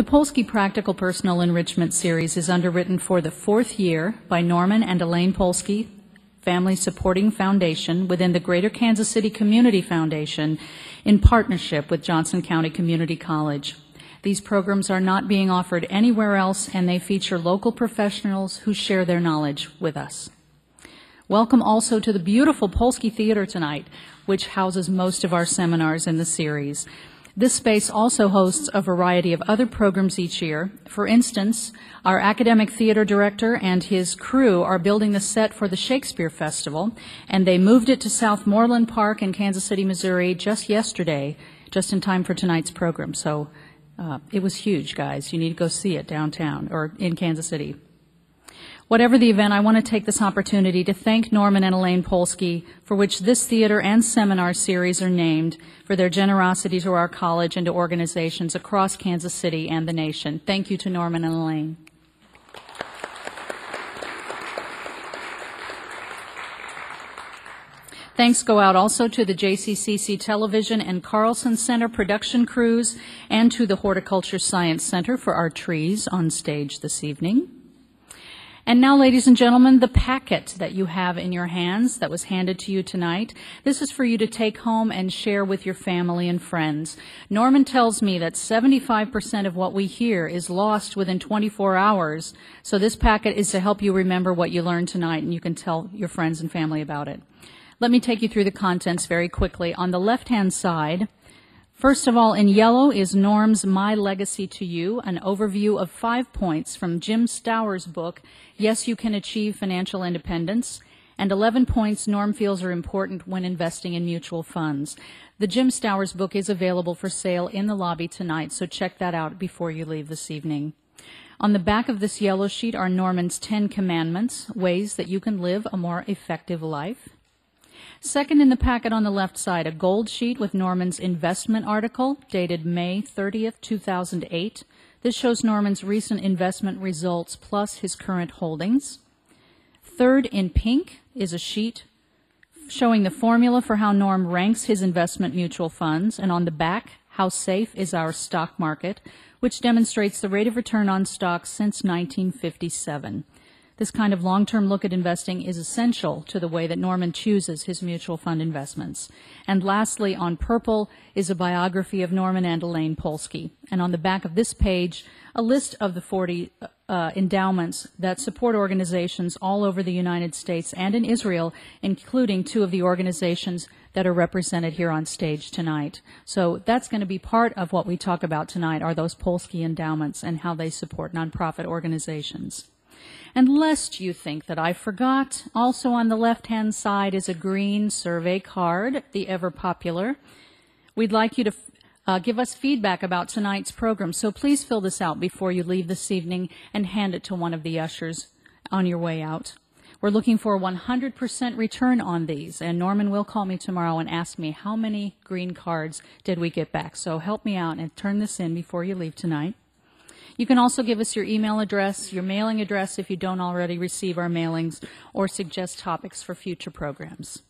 The Polsky Practical Personal Enrichment Series is underwritten for the fourth year by Norman and Elaine Polsky Family Supporting Foundation within the Greater Kansas City Community Foundation in partnership with Johnson County Community College. These programs are not being offered anywhere else, and they feature local professionals who share their knowledge with us. Welcome also to the beautiful Polsky Theater tonight, which houses most of our seminars in the series. This space also hosts a variety of other programs each year. For instance, our academic theater director and his crew are building the set for the Shakespeare Festival, and they moved it to Southmoreland Park in Kansas City, Missouri just yesterday, just in time for tonight's program. So it was huge, guys. You need to go see it downtown or in Kansas City. Whatever the event, I want to take this opportunity to thank Norman and Elaine Polsky, for which this theater and seminar series are named, for their generosity to our college and to organizations across Kansas City and the nation. Thank you to Norman and Elaine. Thanks go out also to the JCCC Television and Carlson Center production crews and to the Horticulture Science Center for our trees on stage this evening. And now, ladies and gentlemen, the packet that you have in your hands that was handed to you tonight, this is for you to take home and share with your family and friends. Norman tells me that 75% of what we hear is lost within 24 hours, so this packet is to help you remember what you learned tonight, and you can tell your friends and family about it. Let me take you through the contents very quickly. On the left-hand side, first of all, in yellow is Norm's My Legacy to You, an overview of 5 points from Jim Stowers' book, Yes, You Can Achieve Financial Independence, and 11 points Norm feels are important when investing in mutual funds. The Jim Stowers book is available for sale in the lobby tonight, so check that out before you leave this evening. On the back of this yellow sheet are Norman's 10 commandments, ways that you can live a more effective life. Second in the packet on the left side, a gold sheet with Norman's investment article dated May 30th, 2008. This shows Norman's recent investment results plus his current holdings. Third in pink is a sheet showing the formula for how Norm ranks his investment mutual funds, and on the back, how safe is our stock market, which demonstrates the rate of return on stocks since 1957. This kind of long-term look at investing is essential to the way that Norman chooses his mutual fund investments. And lastly, on purple is a biography of Norman and Elaine Polsky. And on the back of this page, a list of the 40 endowments that support organizations all over the United States and in Israel, including 2 of the organizations that are represented here on stage tonight. So that's going to be part of what we talk about tonight, are those Polsky endowments and how they support nonprofit organizations. And lest you think that I forgot, also on the left-hand side is a green survey card, the ever-popular. We'd like you to give us feedback about tonight's program, so please fill this out before you leave this evening and hand it to one of the ushers on your way out. We're looking for a 100% return on these, and Norman will call me tomorrow and ask me how many green cards did we get back. So help me out and turn this in before you leave tonight. You can also give us your email address, your mailing address if you don't already receive our mailings, or suggest topics for future programs.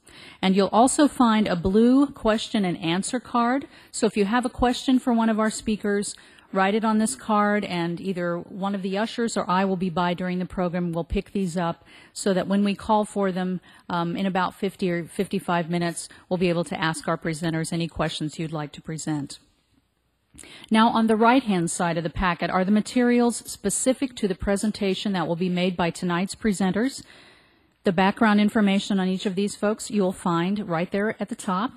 And you'll also find a blue question and answer card. So if you have a question for one of our speakers, write it on this card, and either one of the ushers or I will be by during the program. We'll pick these up so that when we call for them in about 50 or 55 minutes, we'll be able to ask our presenters any questions you'd like to present. Now, on the right-hand side of the packet are the materials specific to the presentation that will be made by tonight's presenters. The background information on each of these folks you'll find right there at the top.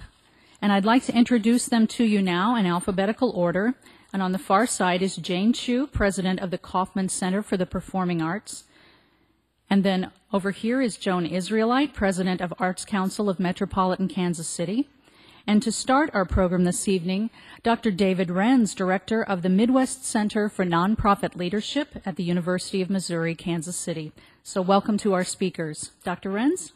And I'd like to introduce them to you now in alphabetical order. And on the far side is Jane Chu, president of the Kauffman Center for the Performing Arts. And then over here is Joan Israelite, president of Arts Council of Metropolitan Kansas City. And to start our program this evening, Dr. David Renz, director of the Midwest Center for Nonprofit Leadership at the University of Missouri, Kansas City. So welcome to our speakers. Dr. Renz?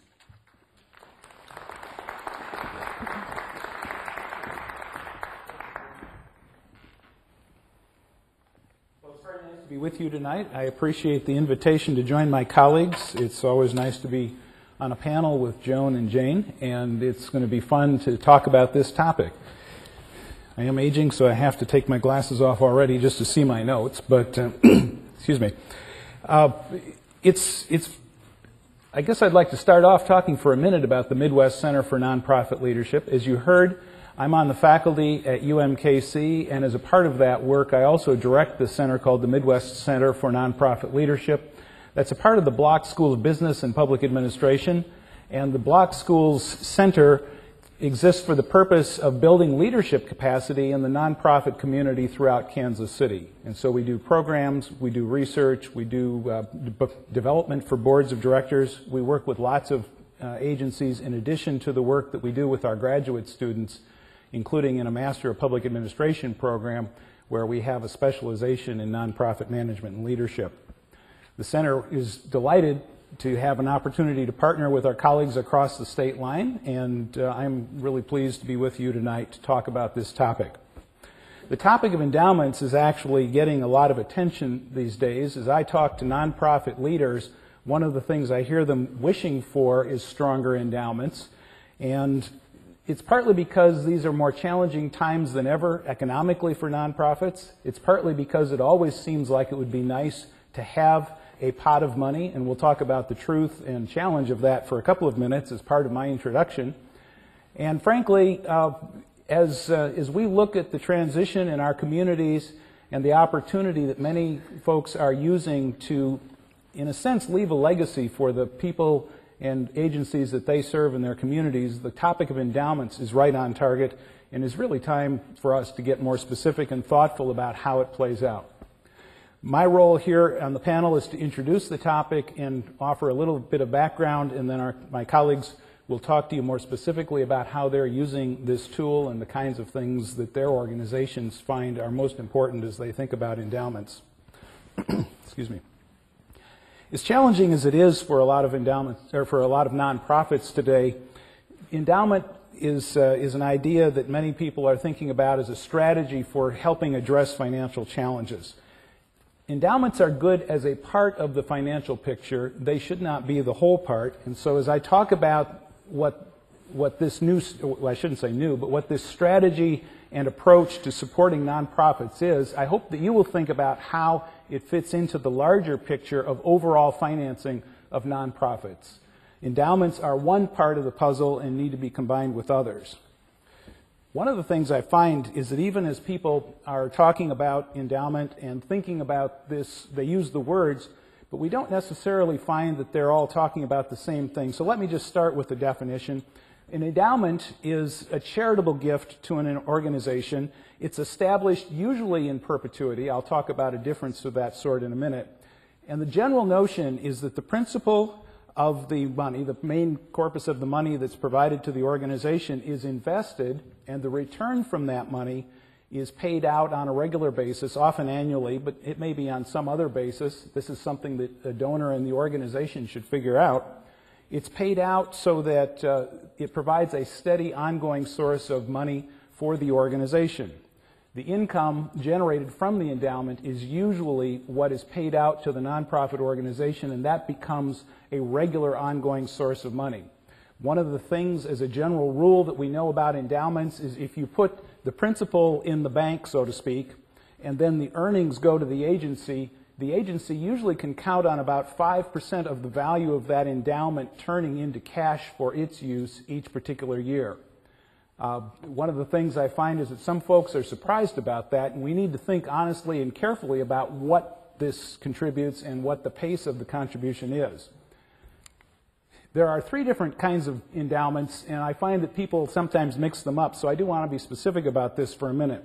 Well, it's very nice to be with you tonight. I appreciate the invitation to join my colleagues. It's always nice to be on a panel with Joan and Jane, and it's going to be fun to talk about this topic. I am aging, so I have to take my glasses off already just to see my notes, but excuse me. I guess I'd like to start off talking for a minute about the Midwest Center for Nonprofit Leadership. As you heard, I'm on the faculty at UMKC, and as a part of that work, I also direct the center called the Midwest Center for Nonprofit Leadership. That's a part of the Block School of Business and Public Administration, and the Block Schools Center exists for the purpose of building leadership capacity in the nonprofit community throughout Kansas City. And so we do programs, we do research, we do development for boards of directors. We work with lots of agencies in addition to the work that we do with our graduate students, including in a Master of Public Administration program where we have a specialization in nonprofit management and leadership. The center is delighted to have an opportunity to partner with our colleagues across the state line, and I'm really pleased to be with you tonight to talk about this topic. The topic of endowments is actually getting a lot of attention these days. As I talk to nonprofit leaders, one of the things I hear them wishing for is stronger endowments, and it's partly because these are more challenging times than ever economically for nonprofits. It's partly because it always seems like it would be nice to have a pot of money, and we'll talk about the truth and challenge of that for a couple of minutes as part of my introduction. And frankly, as we look at the transition in our communities and the opportunity that many folks are using to, in a sense, leave a legacy for the people and agencies that they serve in their communities, the topic of endowments is right on target and is really time for us to get more specific and thoughtful about how it plays out. My role here on the panel is to introduce the topic and offer a little bit of background, and then my colleagues will talk to you more specifically about how they're using this tool and the kinds of things that their organizations find are most important as they think about endowments. Excuse me. As challenging as it is for a lot of endowments, or for a lot of nonprofits today, endowment is an idea that many people are thinking about as a strategy for helping address financial challenges. Endowments are good as a part of the financial picture. They should not be the whole part. And so as I talk about what this new, well, I shouldn't say new, but what this strategy and approach to supporting nonprofits is, I hope that you will think about how it fits into the larger picture of overall financing of nonprofits. Endowments are one part of the puzzle and need to be combined with others. One of the things I find is that even as people are talking about endowment and thinking about this, they use the words, but we don't necessarily find that they're all talking about the same thing. So let me just start with the definition. An endowment is a charitable gift to an organization. It's established usually in perpetuity. I'll talk about a difference of that sort in a minute. And the general notion is that the principal of the money, the main corpus of the money that's provided to the organization, is invested, and the return from that money is paid out on a regular basis, often annually, but it may be on some other basis. This is something that a donor in the organization should figure out. It's paid out so that it provides a steady, ongoing source of money for the organization. The income generated from the endowment is usually what is paid out to the nonprofit organization, and that becomes a regular, ongoing source of money. One of the things, as a general rule, that we know about endowments is if you put the principal in the bank, so to speak, and then the earnings go to the agency usually can count on about 5% of the value of that endowment turning into cash for its use each particular year. One of the things I find is that some folks are surprised about that, and we need to think honestly and carefully about what this contributes and what the pace of the contribution is. There are three different kinds of endowments, and I find that people sometimes mix them up, so I do want to be specific about this for a minute.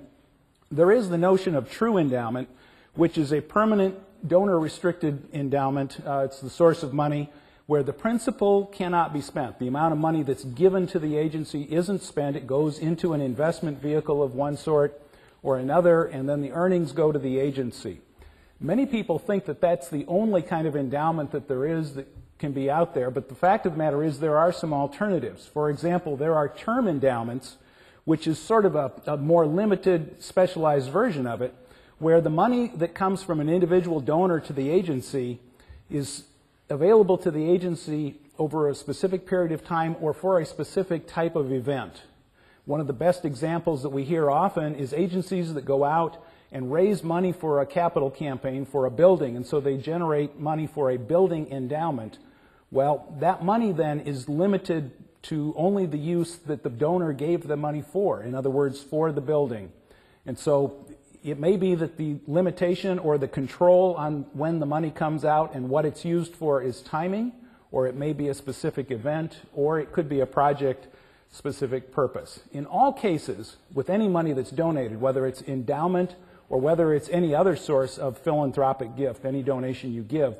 There is the notion of true endowment, which is a permanent donor-restricted endowment. It's the source of money where the principal cannot be spent. The amount of money that's given to the agency isn't spent. It goes into an investment vehicle of one sort or another, and then the earnings go to the agency. Many people think that that's the only kind of endowment that there is that can be out there, but the fact of the matter is there are some alternatives. For example, there are term endowments, which is sort of a more limited, specialized version of it, where the money that comes from an individual donor to the agency is available to the agency over a specific period of time or for a specific type of event. One of the best examples that we hear often is agencies that go out and raise money for a capital campaign for a building, and so they generate money for a building endowment. Well, that money then is limited to only the use that the donor gave the money for, in other words, for the building. And so it may be that the limitation or the control on when the money comes out and what it's used for is timing, or it may be a specific event, or it could be a project-specific purpose. In all cases, with any money that's donated, whether it's endowment or whether it's any other source of philanthropic gift, any donation you give,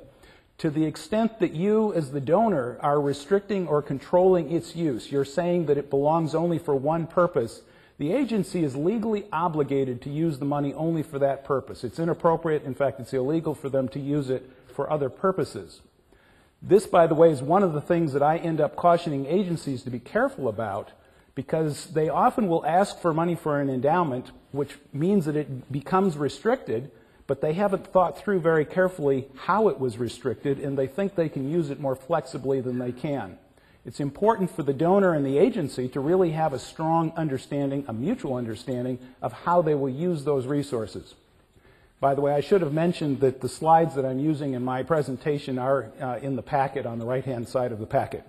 to the extent that you, as the donor, are restricting or controlling its use, you're saying that it belongs only for one purpose, the agency is legally obligated to use the money only for that purpose. It's inappropriate, in fact, it's illegal for them to use it for other purposes. This, by the way, is one of the things that I end up cautioning agencies to be careful about, because they often will ask for money for an endowment, which means that it becomes restricted, but they haven't thought through very carefully how it was restricted, and they think they can use it more flexibly than they can. It's important for the donor and the agency to really have a strong understanding, a mutual understanding, of how they will use those resources. By the way, I should have mentioned that the slides that I'm using in my presentation are in the packet on the right-hand side of the packet.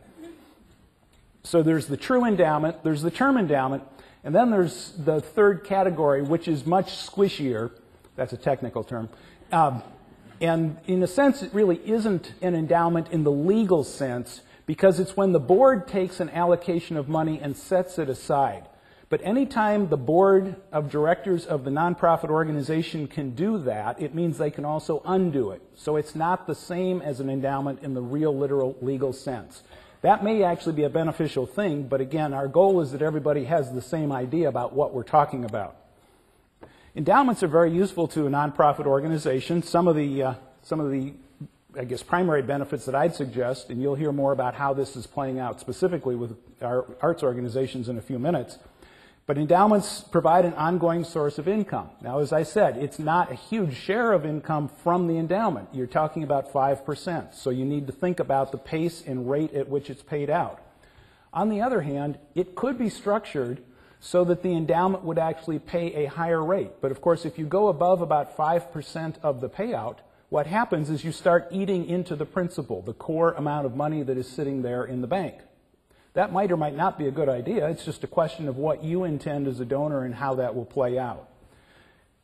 So there's the true endowment, there's the term endowment, and then there's the third category, which is much squishier. That's a technical term. And in a sense, it really isn't an endowment in the legal sense, because it's when the board takes an allocation of money and sets it aside. But anytime the board of directors of the nonprofit organization can do that, it means they can also undo it. So it's not the same as an endowment in the real, literal, legal sense. That may actually be a beneficial thing, but again, our goal is that everybody has the same idea about what we're talking about. Endowments are very useful to a nonprofit organization. Some of the I guess, primary benefits that I'd suggest, and you'll hear more about how this is playing out specifically with our arts organizations in a few minutes, but endowments provide an ongoing source of income. Now, as I said, it's not a huge share of income from the endowment. You're talking about 5%, so you need to think about the pace and rate at which it's paid out. On the other hand, it could be structured so that the endowment would actually pay a higher rate. But of course, if you go above about 5% of the payout, what happens is you start eating into the principal, the core amount of money that is sitting there in the bank. That might or might not be a good idea. It's just a question of what you intend as a donor and how that will play out.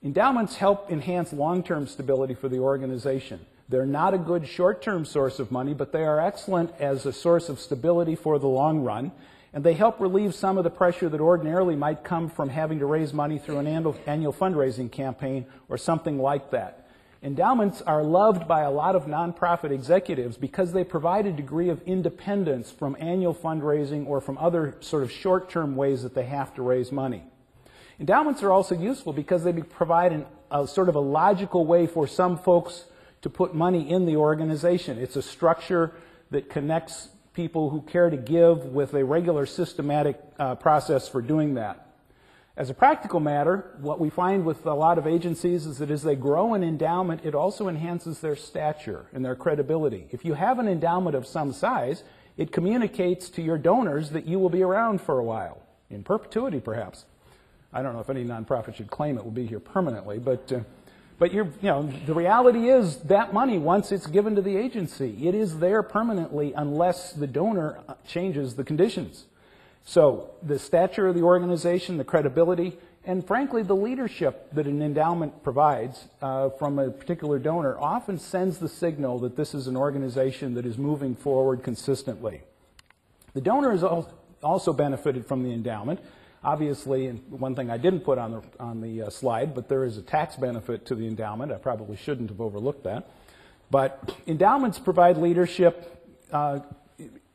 Endowments help enhance long-term stability for the organization. They're not a good short-term source of money, but they are excellent as a source of stability for the long run, and they help relieve some of the pressure that ordinarily might come from having to raise money through an annual fundraising campaign or something like that. Endowments are loved by a lot of nonprofit executives because they provide a degree of independence from annual fundraising or from other sort of short-term ways that they have to raise money. Endowments are also useful because they provide a sort of a logical way for some folks to put money in the organization. It's a structure that connects people who care to give with a regular systematic process for doing that. As a practical matter, what we find with a lot of agencies is that as they grow an endowment, it also enhances their stature and their credibility. If you have an endowment of some size, it communicates to your donors that you will be around for a while, in perpetuity perhaps. I don't know if any nonprofit should claim it will be here permanently, but the reality is that money, once it's given to the agency, it is there permanently unless the donor changes the conditions. So the stature of the organization, the credibility, and frankly the leadership that an endowment provides from a particular donor often sends the signal that this is an organization that is moving forward consistently. The donor has also benefited from the endowment. Obviously, and one thing I didn't put on the slide, but there is a tax benefit to the endowment. I probably shouldn't have overlooked that. But endowments provide leadership.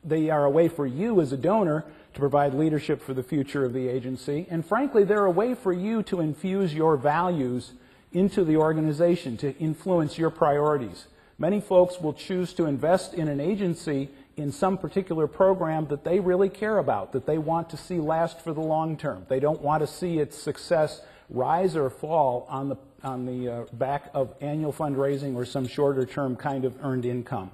They are a way for you as a donor to provide leadership for the future of the agency. And frankly, they're a way for you to infuse your values into the organization, to influence your priorities. Many folks will choose to invest in an agency in some particular program that they really care about, that they want to see last for the long term. They don't want to see its success rise or fall on the back of annual fundraising or some shorter term kind of earned income.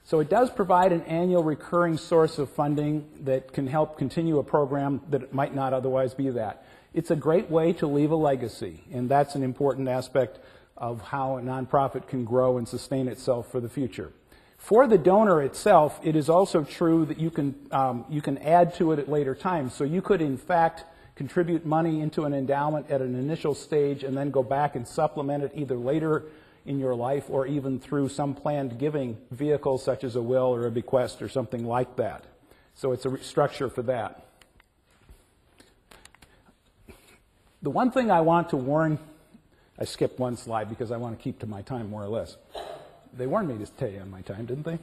So it does provide an annual recurring source of funding that can help continue a program that might not otherwise be that. It's a great way to leave a legacy, and that's an important aspect of how a nonprofit can grow and sustain itself for the future. For the donor itself, it is also true that you can add to it at later times. So you could, in fact, contribute money into an endowment at an initial stage and then go back and supplement it either later in your life or even through some planned giving vehicle such as a will or a bequest or something like that. So it's a structure for that. The one thing I want to warn, I skipped one slide because I want to keep to my time more or less. They warned me to stay on my time, didn't they?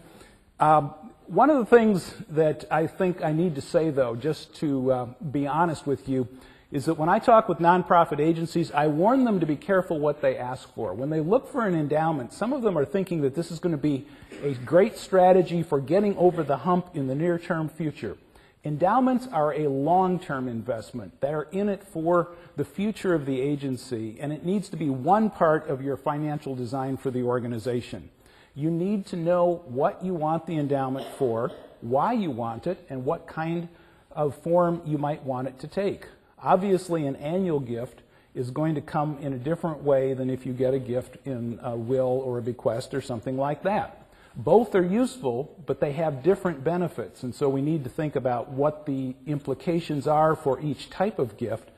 One of the things that I think I need to say, though, just to be honest with you, is that when I talk with nonprofit agencies, I warn them to be careful what they ask for. When they look for an endowment, some of them are thinking that this is going to be a great strategy for getting over the hump in the near-term future. Endowments are a long-term investment. They are in it for the future of the agency, and it needs to be one part of your financial design for the organization. You need to know what you want the endowment for, why you want it, and what kind of form you might want it to take. Obviously, an annual gift is going to come in a different way than if you get a gift in a will or a bequest or something like that. Both are useful, but they have different benefits, and so we need to think about what the implications are for each type of gift.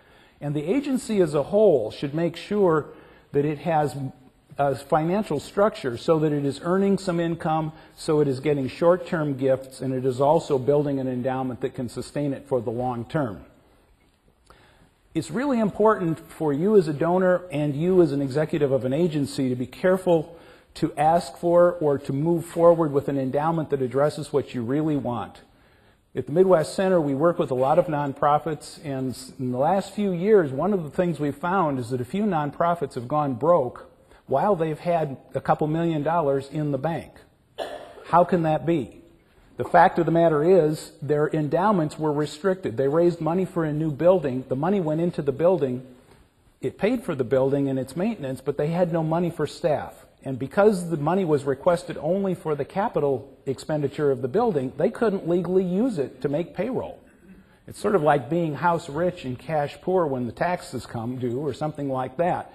And the agency as a whole should make sure that it has a financial structure so that it is earning some income, so it is getting short-term gifts, and it is also building an endowment that can sustain it for the long term. It's really important for you as a donor and you as an executive of an agency to be careful to ask for or to move forward with an endowment that addresses what you really want. At the Midwest Center, we work with a lot of nonprofits, and in the last few years, one of the things we've found is that a few nonprofits have gone broke while they've had a couple $1 million in the bank. How can that be? The fact of the matter is their endowments were restricted. They raised money for a new building. The money went into the building. It paid for the building and its maintenance, but they had no money for staff. And because the money was requested only for the capital expenditure of the building, they couldn't legally use it to make payroll. It's sort of like being house rich and cash poor when the taxes come due or something like that.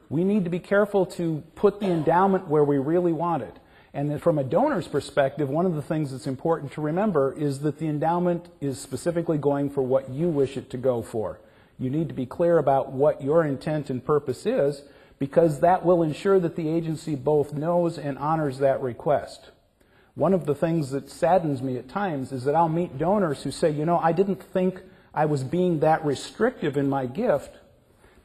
We need to be careful to put the endowment where we really want it. And then from a donor's perspective, one of the things that's important to remember is that the endowment is specifically going for what you wish it to go for. You need to be clear about what your intent and purpose is, because that will ensure that the agency both knows and honors that request. One of the things that saddens me at times is that I'll meet donors who say, you know, I didn't think I was being that restrictive in my gift,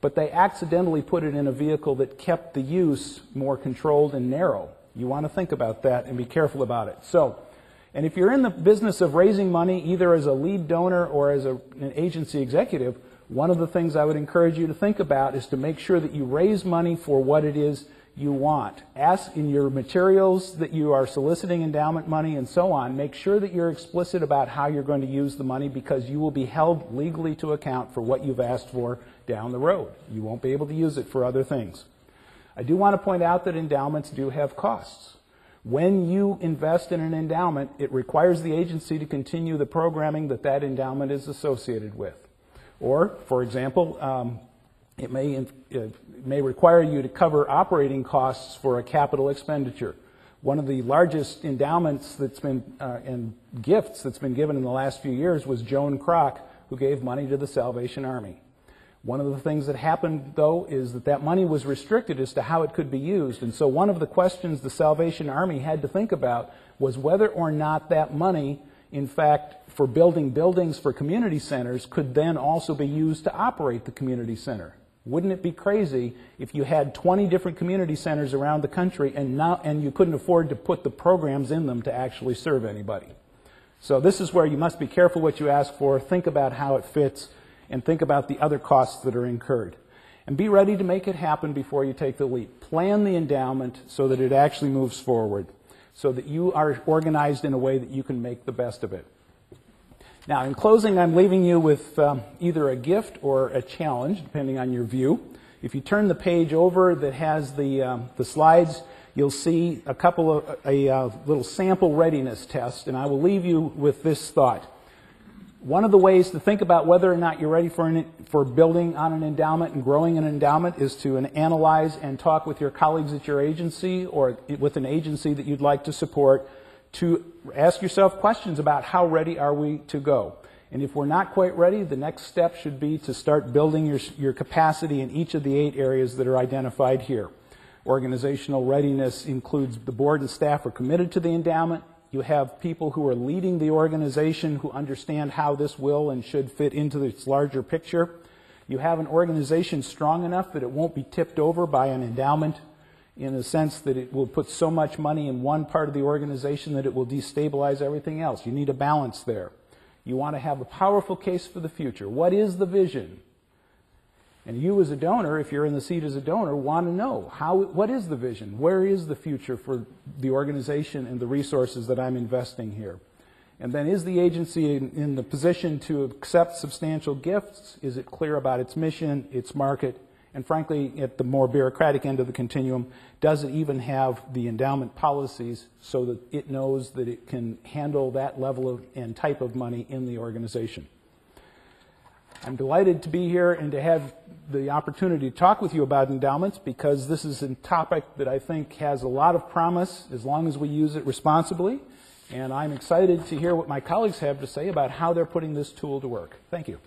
but they accidentally put it in a vehicle that kept the use more controlled and narrow. You want to think about that and be careful about it. And if you're in the business of raising money, either as a lead donor or as an agency executive, one of the things I would encourage you to think about is to make sure that you raise money for what it is you want. Ask in your materials that you are soliciting endowment money and so on, make sure that you're explicit about how you're going to use the money, because you will be held legally to account for what you've asked for down the road. You won't be able to use it for other things. I do want to point out that endowments do have costs. When you invest in an endowment, it requires the agency to continue the programming that that endowment is associated with. Or, for example, it may require you to cover operating costs for a capital expenditure. One of the largest endowments that's been and gifts that's been given in the last few years was Joan, who gave money to the Salvation Army. One of the things that happened, though, is that that money was restricted as to how it could be used. And so one of the questions the Salvation Army had to think about was whether or not that money, in fact, for building buildings for community centers, could then also be used to operate the community center. Wouldn't it be crazy if you had 20 different community centers around the country and you couldn't afford to put the programs in them to actually serve anybody? So this is where you must be careful what you ask for, think about how it fits, and think about the other costs that are incurred. And be ready to make it happen before you take the leap. Plan the endowment so that it actually moves forward, so that you are organized in a way that you can make the best of it. Now, in closing, I'm leaving you with either a gift or a challenge, depending on your view. If you turn the page over that has the slides, you'll see a little sample readiness test, and I will leave you with this thought. One of the ways to think about whether or not you're ready for building on an endowment and growing an endowment is to analyze and talk with your colleagues at your agency or with an agency that you'd like to support, to ask yourself questions about how ready are we to go. And if we're not quite ready, the next step should be to start building your capacity in each of the 8 areas that are identified here. Organizational readiness includes the board and staff are committed to the endowment. You have people who are leading the organization who understand how this will and should fit into its larger picture. You have an organization strong enough that it won't be tipped over by an endowment in the sense that it will put so much money in one part of the organization that it will destabilize everything else. You need a balance there. You want to have a powerful case for the future. What is the vision? And you as a donor, if you're in the seat as a donor, want to know what is the vision? Where is the future for the organization and the resources that I'm investing here? And then is the agency in the position to accept substantial gifts? Is it clear about its mission, its market, and frankly, at the more bureaucratic end of the continuum, does it even have the endowment policies so that it knows that it can handle that level of and type of money in the organization? I'm delighted to be here and to have the opportunity to talk with you about endowments because this is a topic that I think has a lot of promise as long as we use it responsibly. And I'm excited to hear what my colleagues have to say about how they're putting this tool to work. Thank you.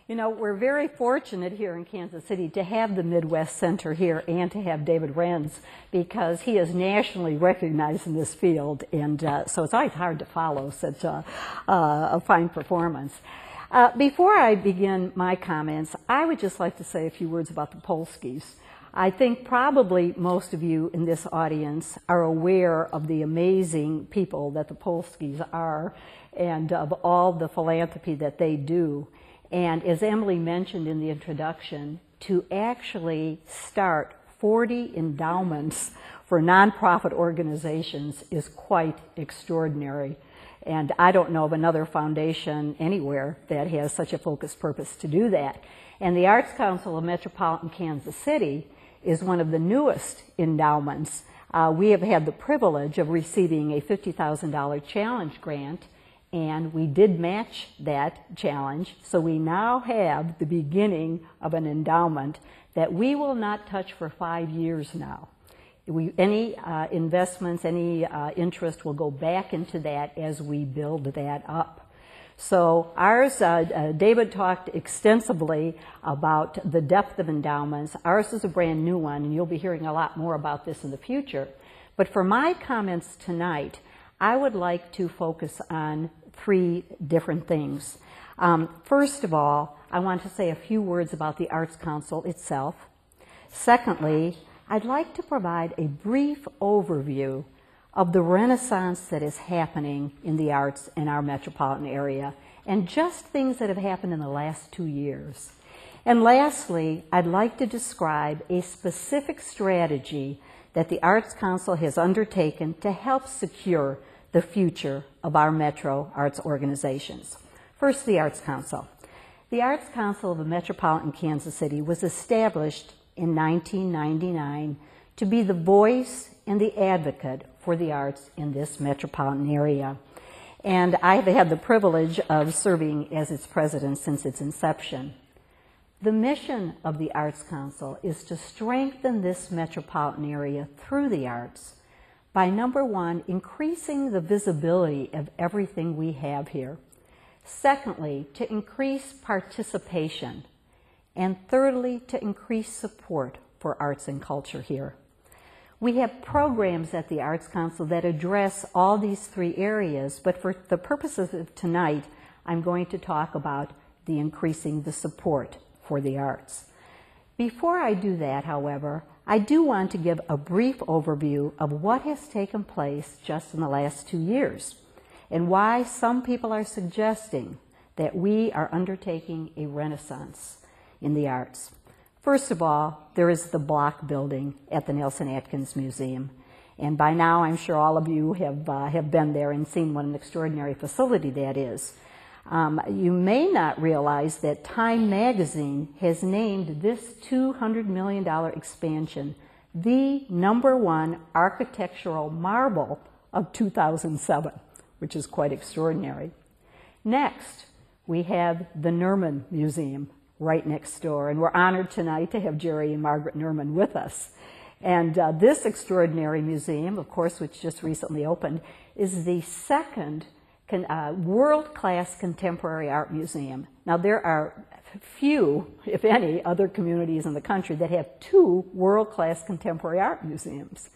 You know, we're very fortunate here in Kansas City to have the Midwest Center here and to have David Renz because he is nationally recognized in this field, and so it's always hard to follow such a fine performance. Before I begin my comments, I would just like to say a few words about the Polskys. I think probably most of you in this audience are aware of the amazing people that the Polskys are and of all the philanthropy that they do. And as Emily mentioned in the introduction, to actually start 40 endowments for nonprofit organizations is quite extraordinary. And I don't know of another foundation anywhere that has such a focused purpose to do that. And the Arts Council of Metropolitan Kansas City is one of the newest endowments. We have had the privilege of receiving a $50,000 challenge grant, and we did match that challenge, so we now have the beginning of an endowment that we will not touch for 5 years now. Any investments, any interest will go back into that as we build that up. So ours, David talked extensively about the depth of endowments. Ours is a brand new one, and you'll be hearing a lot more about this in the future. But for my comments tonight, I would like to focus on 3 different things. First of all, I want to say a few words about the Arts Council itself. Secondly, I'd like to provide a brief overview of the renaissance that is happening in the arts in our metropolitan area and just things that have happened in the last 2 years. And lastly, I'd like to describe a specific strategy that the Arts Council has undertaken to help secure the future of our metro arts organizations. First, the Arts Council. The Arts Council of the Metropolitan Kansas City was established in 1999 to be the voice and the advocate for the arts in this metropolitan area. And I've had the privilege of serving as its president since its inception. The mission of the Arts Council is to strengthen this metropolitan area through the arts by, number one, increasing the visibility of everything we have here. Secondly, to increase participation. And thirdly, to increase support for arts and culture here. We have programs at the Arts Council that address all these 3 areas, but for the purposes of tonight, I'm going to talk about the increasing the support for the arts. Before I do that, however, I do want to give a brief overview of what has taken place just in the last 2 years and why some people are suggesting that we are undertaking a renaissance in the arts. First of all, there is the block building at the Nelson Atkins Museum. And by now, I'm sure all of you have been there and seen what an extraordinary facility that is. You may not realize that Time magazine has named this $200 million expansion the #1 architectural marvel of 2007, which is quite extraordinary. Next, we have the Nerman Museum right next door, and we're honored tonight to have Jerry and Margaret Nerman with us. And this extraordinary museum, of course, which just recently opened, is the second world-class contemporary art museum. Now, there are few, if any, other communities in the country that have 2 world-class contemporary art museums.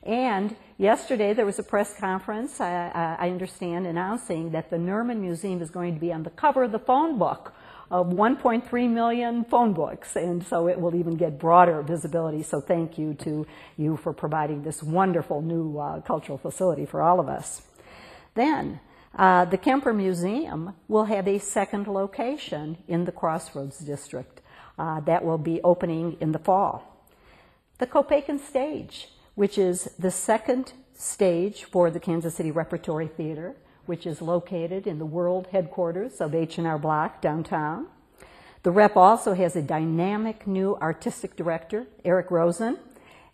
And yesterday there was a press conference, I understand, announcing that the Nerman Museum is going to be on the cover of the phone book of 1.3 million phone books, and so it will even get broader visibility. So thank you to you for providing this wonderful new cultural facility for all of us. Then, the Kemper Museum will have a second location in the Crossroads District that will be opening in the fall. The Kopeikin Stage, which is the second stage for the Kansas City Repertory Theater, which is located in the world headquarters of H&R Block downtown. The Rep also has a dynamic new artistic director, Eric Rosen,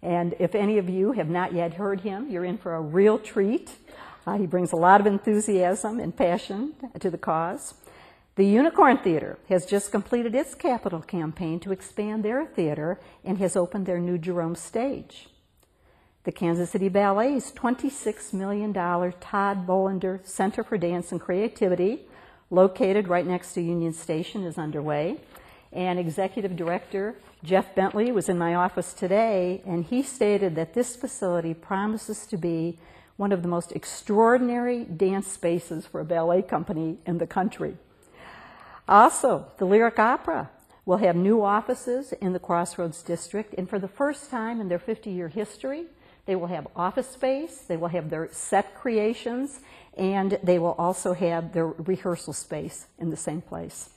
and if any of you have not yet heard him, you're in for a real treat. He brings a lot of enthusiasm and passion to the cause. The Unicorn Theater has just completed its capital campaign to expand their theater and has opened their new Jerome stage. The Kansas City Ballet's $26 million Todd Bolander Center for Dance and Creativity, located right next to Union Station, is underway. And Executive Director Jeff Bentley was in my office today, and he stated that this facility promises to be one of the most extraordinary dance spaces for a ballet company in the country. Also, the Lyric Opera will have new offices in the Crossroads District, and for the first time in their 50-year history, they will have office space, they will have their set creations, and they will also have their rehearsal space in the same place.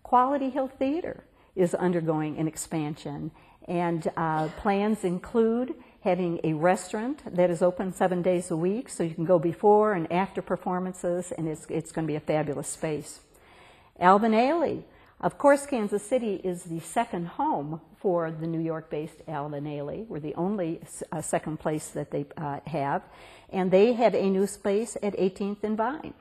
Quality Hill Theater is undergoing an expansion, and plans include having a restaurant that is open 7 days a week, so you can go before and after performances, and it's going to be a fabulous space. Alvin Ailey. Of course, Kansas City is the second home for the New York-based Alvin Ailey. We're the only second place that they have, and they have a new space at 18th and Vine.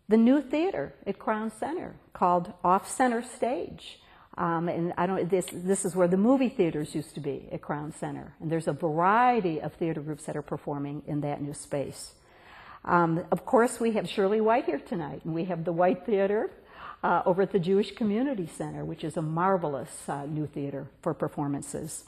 The new theater at Crown Center called Off Center Stage. And this is where the movie theaters used to be at Crown Center. And there's a variety of theater groups that are performing in that new space. Of course, we have Shirley White here tonight, and we have the White Theater over at the Jewish Community Center, which is a marvelous new theater for performances.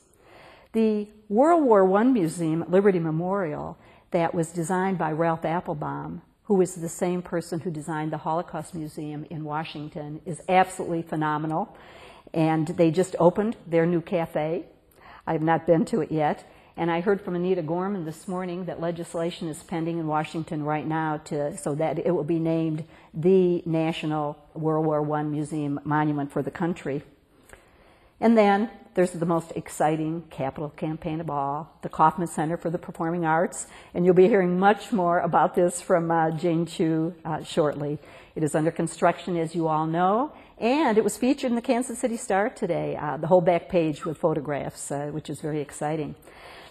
The World War I Museum at Liberty Memorial that was designed by Ralph Applebaum, who is the same person who designed the Holocaust Museum in Washington, is absolutely phenomenal. And they just opened their new cafe. I have not been to it yet. And I heard from Anita Gorman this morning that legislation is pending in Washington right now so that it will be named the National World War I Museum Monument for the country. And then there's the most exciting capital campaign of all, the Kauffman Center for the Performing Arts. And you'll be hearing much more about this from Jane Chu shortly. It is under construction, as you all know, and it was featured in the Kansas City Star today, the whole back page with photographs, which is very exciting.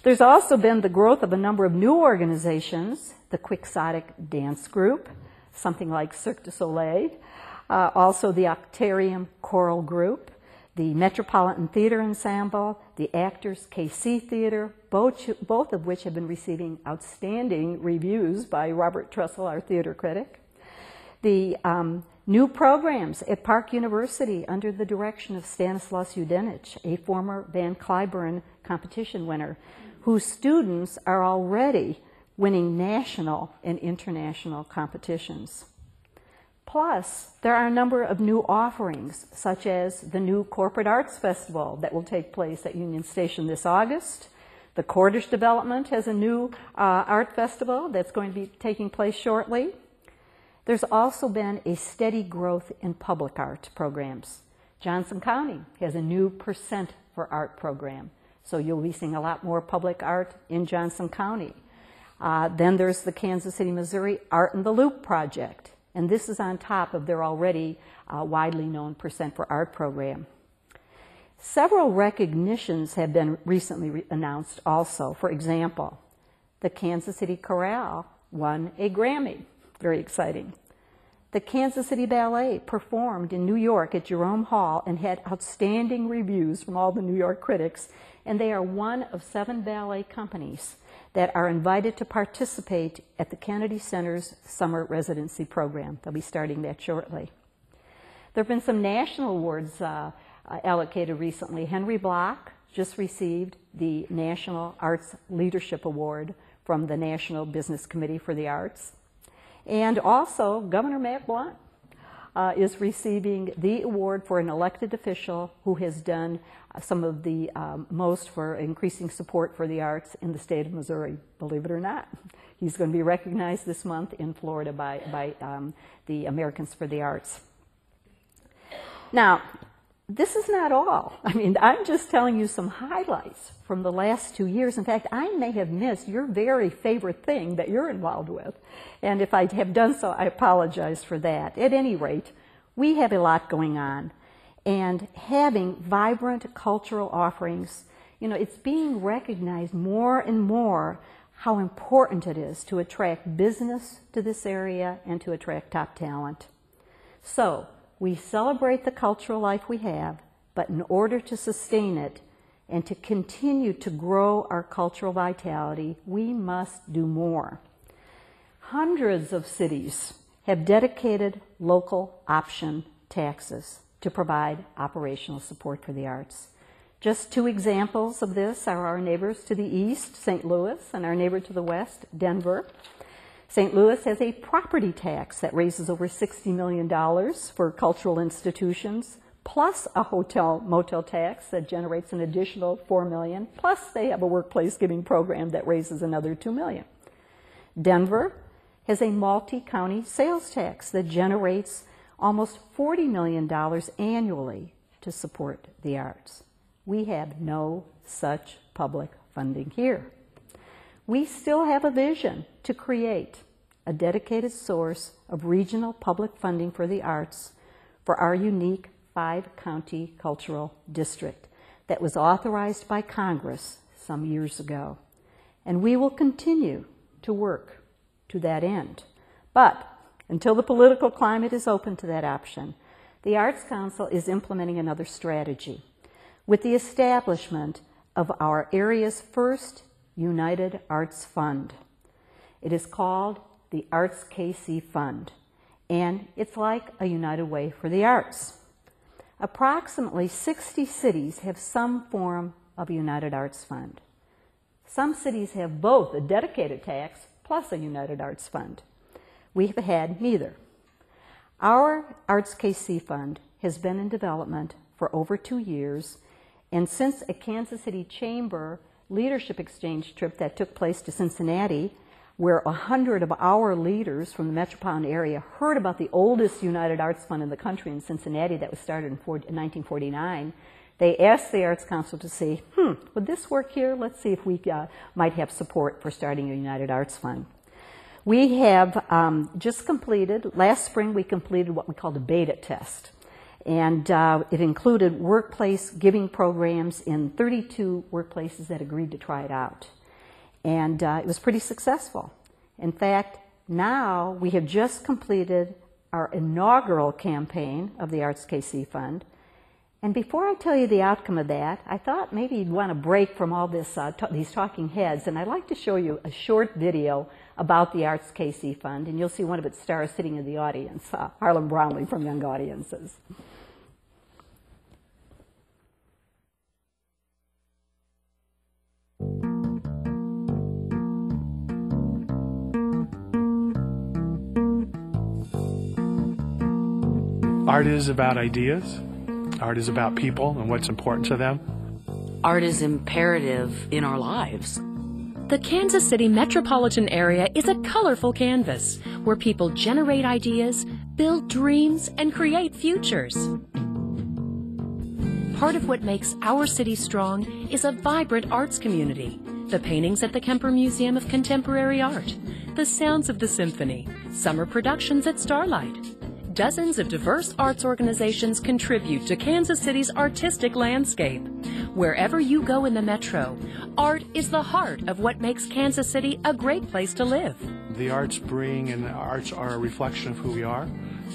There's also been the growth of a number of new organizations, the Quixotic Dance Group, something like Cirque du Soleil, also the Octarium Choral Group, the Metropolitan Theater Ensemble, the Actors KC Theater, both of which have been receiving outstanding reviews by Robert Trussell, our theater critic. The new programs at Park University under the direction of Stanislaus Udenich, a former Van Cliburn competition winner, whose students are already winning national and international competitions. Plus, there are a number of new offerings, such as the new Corporate Arts Festival that will take place at Union Station this August. The Cordish Development has a new art festival that's going to be taking place shortly. There's also been a steady growth in public art programs. Johnson County has a new Percent for Art program, so you'll be seeing a lot more public art in Johnson County. Then there's the Kansas City, Missouri Art in the Loop project. And this is on top of their already widely known Percent for Art program. Several recognitions have been recently announced also. For example, the Kansas City Chorale won a Grammy. Very exciting. The Kansas City Ballet performed in New York at Jerome Hall and had outstanding reviews from all the New York critics, and they are one of 7 ballet companies that are invited to participate at the Kennedy Center's summer residency program. They'll be starting that shortly. There have been some national awards allocated recently. Henry Block just received the National Arts Leadership Award from the National Business Committee for the Arts. And also, Governor Matt Blunt is receiving the award for an elected official who has done some of the most for increasing support for the arts in the state of Missouri, believe it or not. He's going to be recognized this month in Florida by the Americans for the Arts. Now, this is not all. I mean, I'm just telling you some highlights from the last 2 years. In fact, I may have missed your very favorite thing that you're involved with. And if I have done so, I apologize for that. At any rate, we have a lot going on. And having vibrant cultural offerings, you know, it's being recognized more and more how important it is to attract business to this area and to attract top talent. So, we celebrate the cultural life we have, but in order to sustain it and to continue to grow our cultural vitality, we must do more. Hundreds of cities have dedicated local option taxes to provide operational support for the arts. Just 2 examples of this are our neighbors to the east, St. Louis, and our neighbor to the west, Denver. St. Louis has a property tax that raises over $60 million for cultural institutions, plus a hotel-motel tax that generates an additional $4 million, plus they have a workplace giving program that raises another $2 million. Denver has a multi-county sales tax that generates almost $40 million annually to support the arts. We have no such public funding here. We still have a vision to create a dedicated source of regional public funding for the arts for our unique 5-county cultural district that was authorized by Congress some years ago. And we will continue to work to that end. But until the political climate is open to that option, the Arts Council is implementing another strategy with the establishment of our area's first United Arts Fund. It is called the Arts KC Fund, and it's like a United Way for the arts. Approximately 60 cities have some form of a United Arts Fund. Some cities have both a dedicated tax plus a United Arts Fund. We have had neither. Our Arts KC Fund has been in development for over 2 years, and since a Kansas City Chamber leadership exchange trip that took place to Cincinnati, where 100 of our leaders from the metropolitan area heard about the oldest United Arts Fund in the country in Cincinnati that was started in 1949, they asked the Arts Council to see, would this work here? Let's see if we might have support for starting a United Arts Fund. We have just completed, last spring we completed what we called a beta test. And it included workplace giving programs in 32 workplaces that agreed to try it out. And it was pretty successful. In fact, now we have just completed our inaugural campaign of the Arts KC Fund. And before I tell you the outcome of that, I thought maybe you'd want to break from all this, these talking heads, and I'd like to show you a short video about the Arts KC Fund, and you'll see one of its stars sitting in the audience, Harlan Brownlee from Young Audiences. Art is about ideas. Art is about people and what's important to them. Art is imperative in our lives. The Kansas City metropolitan area is a colorful canvas where people generate ideas, build dreams, and create futures. Part of what makes our city strong is a vibrant arts community. The paintings at the Kemper Museum of Contemporary Art, the sounds of the symphony, summer productions at Starlight. Dozens of diverse arts organizations contribute to Kansas City's artistic landscape. Wherever you go in the metro, art is the heart of what makes Kansas City a great place to live. The arts and the arts are a reflection of who we are,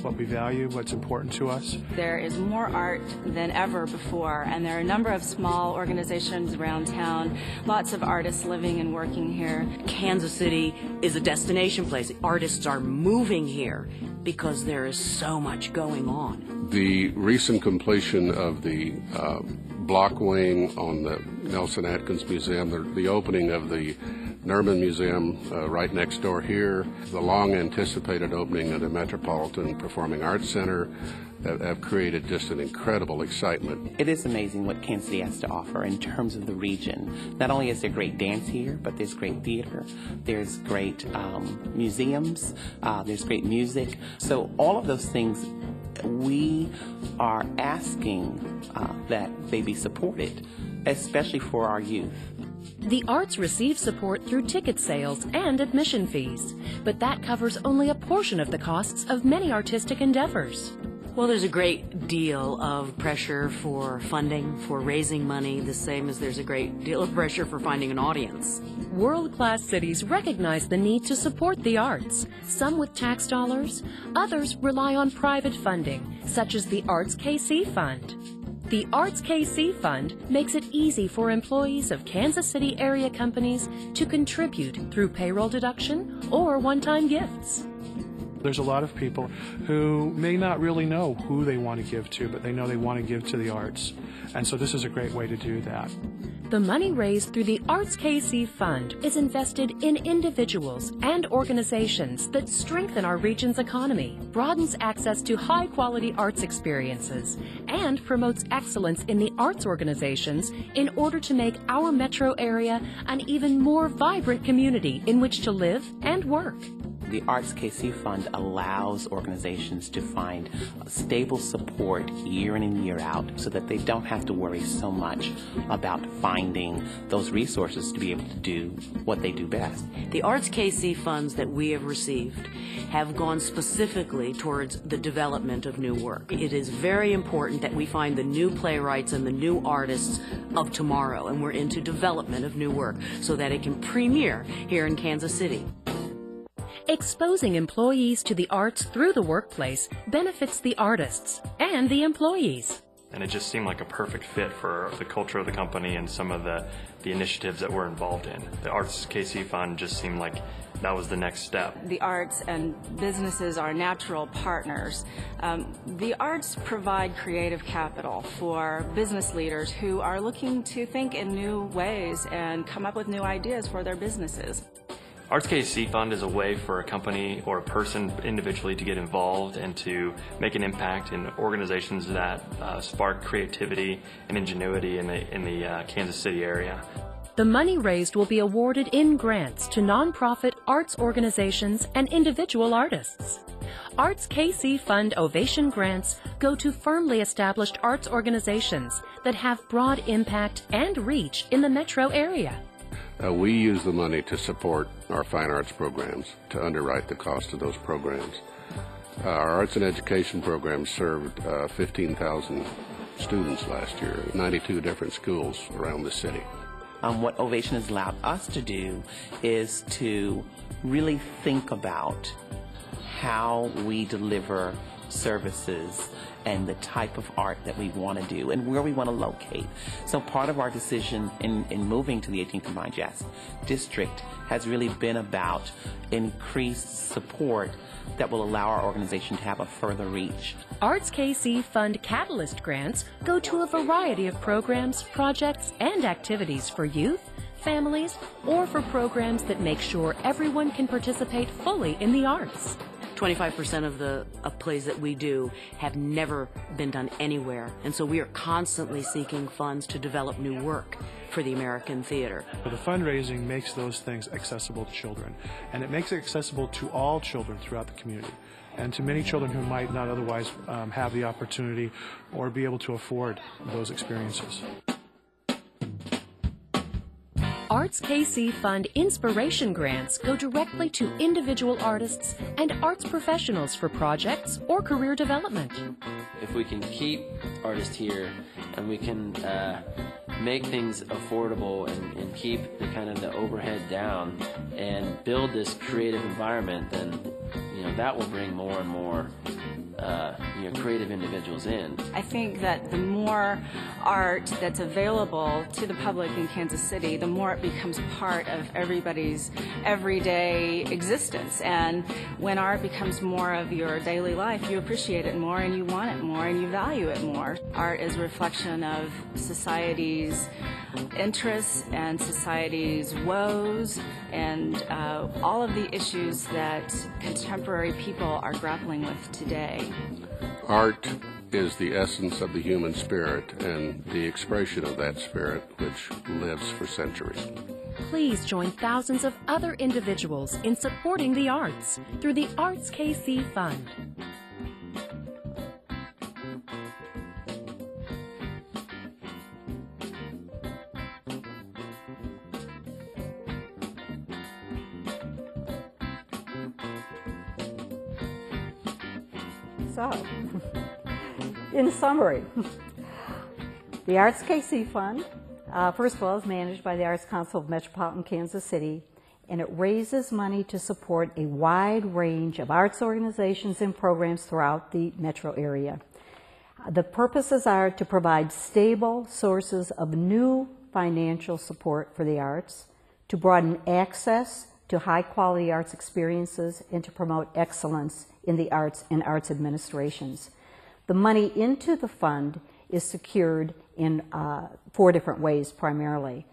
what we value, what's important to us. There is more art than ever before, and there are a number of small organizations around town, lots of artists living and working here. Kansas City is a destination place. Artists are moving here because there is so much going on. The recent completion of the block wing on the Nelson Atkins Museum, the opening of the Nerman Museum right next door here, the long-anticipated opening of the Metropolitan Performing Arts Center have created just an incredible excitement. It is amazing what Kansas City has to offer in terms of the region. Not only is there great dance here, but there's great theater, there's great museums, there's great music. So all of those things we are asking that they be supported, especially for our youth. The arts receive support through ticket sales and admission fees, but that covers only a portion of the costs of many artistic endeavors. Well, there's a great deal of pressure for funding, for raising money, the same as there's a great deal of pressure for finding an audience. World-class cities recognize the need to support the arts, some with tax dollars, others rely on private funding, such as the Arts KC Fund. The Arts KC Fund makes it easy for employees of Kansas City area companies to contribute through payroll deduction or one-time gifts. There's a lot of people who may not really know who they want to give to, but they know they want to give to the arts. And so this is a great way to do that. The money raised through the Arts KC Fund is invested in individuals and organizations that strengthen our region's economy, broadens access to high-quality arts experiences, and promotes excellence in the arts organizations in order to make our metro area an even more vibrant community in which to live and work. The Arts KC Fund allows organizations to find stable support year in and year out so that they don't have to worry so much about finding those resources to be able to do what they do best. The Arts KC funds that we have received have gone specifically towards the development of new work. It is very important that we find the new playwrights and the new artists of tomorrow, and we're into development of new work so that it can premiere here in Kansas City. Exposing employees to the arts through the workplace benefits the artists and the employees. And it just seemed like a perfect fit for the culture of the company and some of the initiatives that we're involved in. The Arts KC Fund just seemed like that was the next step. The arts and businesses are natural partners. The arts provide creative capital for business leaders who are looking to think in new ways and come up with new ideas for their businesses. Arts KC Fund is a way for a company or a person individually to get involved and to make an impact in organizations that spark creativity and ingenuity in the Kansas City area. The money raised will be awarded in grants to nonprofit arts organizations and individual artists. Arts KC Fund Ovation grants go to firmly established arts organizations that have broad impact and reach in the metro area. We use the money to support our fine arts programs, to underwrite the cost of those programs. Our arts and education programs served 15,000 students last year, 92 different schools around the city. What Ovation has allowed us to do is to really think about how we deliver services and the type of art that we want to do and where we want to locate. So part of our decision in moving to the 18th Combined Jazz District has really been about increased support that will allow our organization to have a further reach. Arts KC Fund Catalyst grants go to a variety of programs, projects, and activities for youth, families, or for programs that make sure everyone can participate fully in the arts. 25% of the plays that we do have never been done anywhere, and so we are constantly seeking funds to develop new work for the American theater. But the fundraising makes those things accessible to children, and it makes it accessible to all children throughout the community, and to many children who might not otherwise have the opportunity or be able to afford those experiences. Arts KC Fund inspiration grants go directly to individual artists and arts professionals for projects or career development. If we can keep artists here and we can make things affordable and keep the kind of the overhead down and build this creative environment, then that will bring more and more creative individuals in. I think that the more art that's available to the public in Kansas City, the more it becomes part of everybody's everyday existence. And when art becomes more of your daily life, you appreciate it more and you want it more and you value it more. Art is a reflection of society's interests and society's woes and all of the issues that contemporary people are grappling with today. Art is the essence of the human spirit and the expression of that spirit which lives for centuries. Please join thousands of other individuals in supporting the arts through the Arts KC Fund. So, in summary, the Arts KC Fund, first of all, is managed by the Arts Council of Metropolitan Kansas City, and it raises money to support a wide range of arts organizations and programs throughout the metro area. The purposes are to provide stable sources of new financial support for the arts, to broaden access to high-quality arts experiences, and to promote excellence in the arts and arts administrations. The money into the fund is secured in 4 different ways primarily.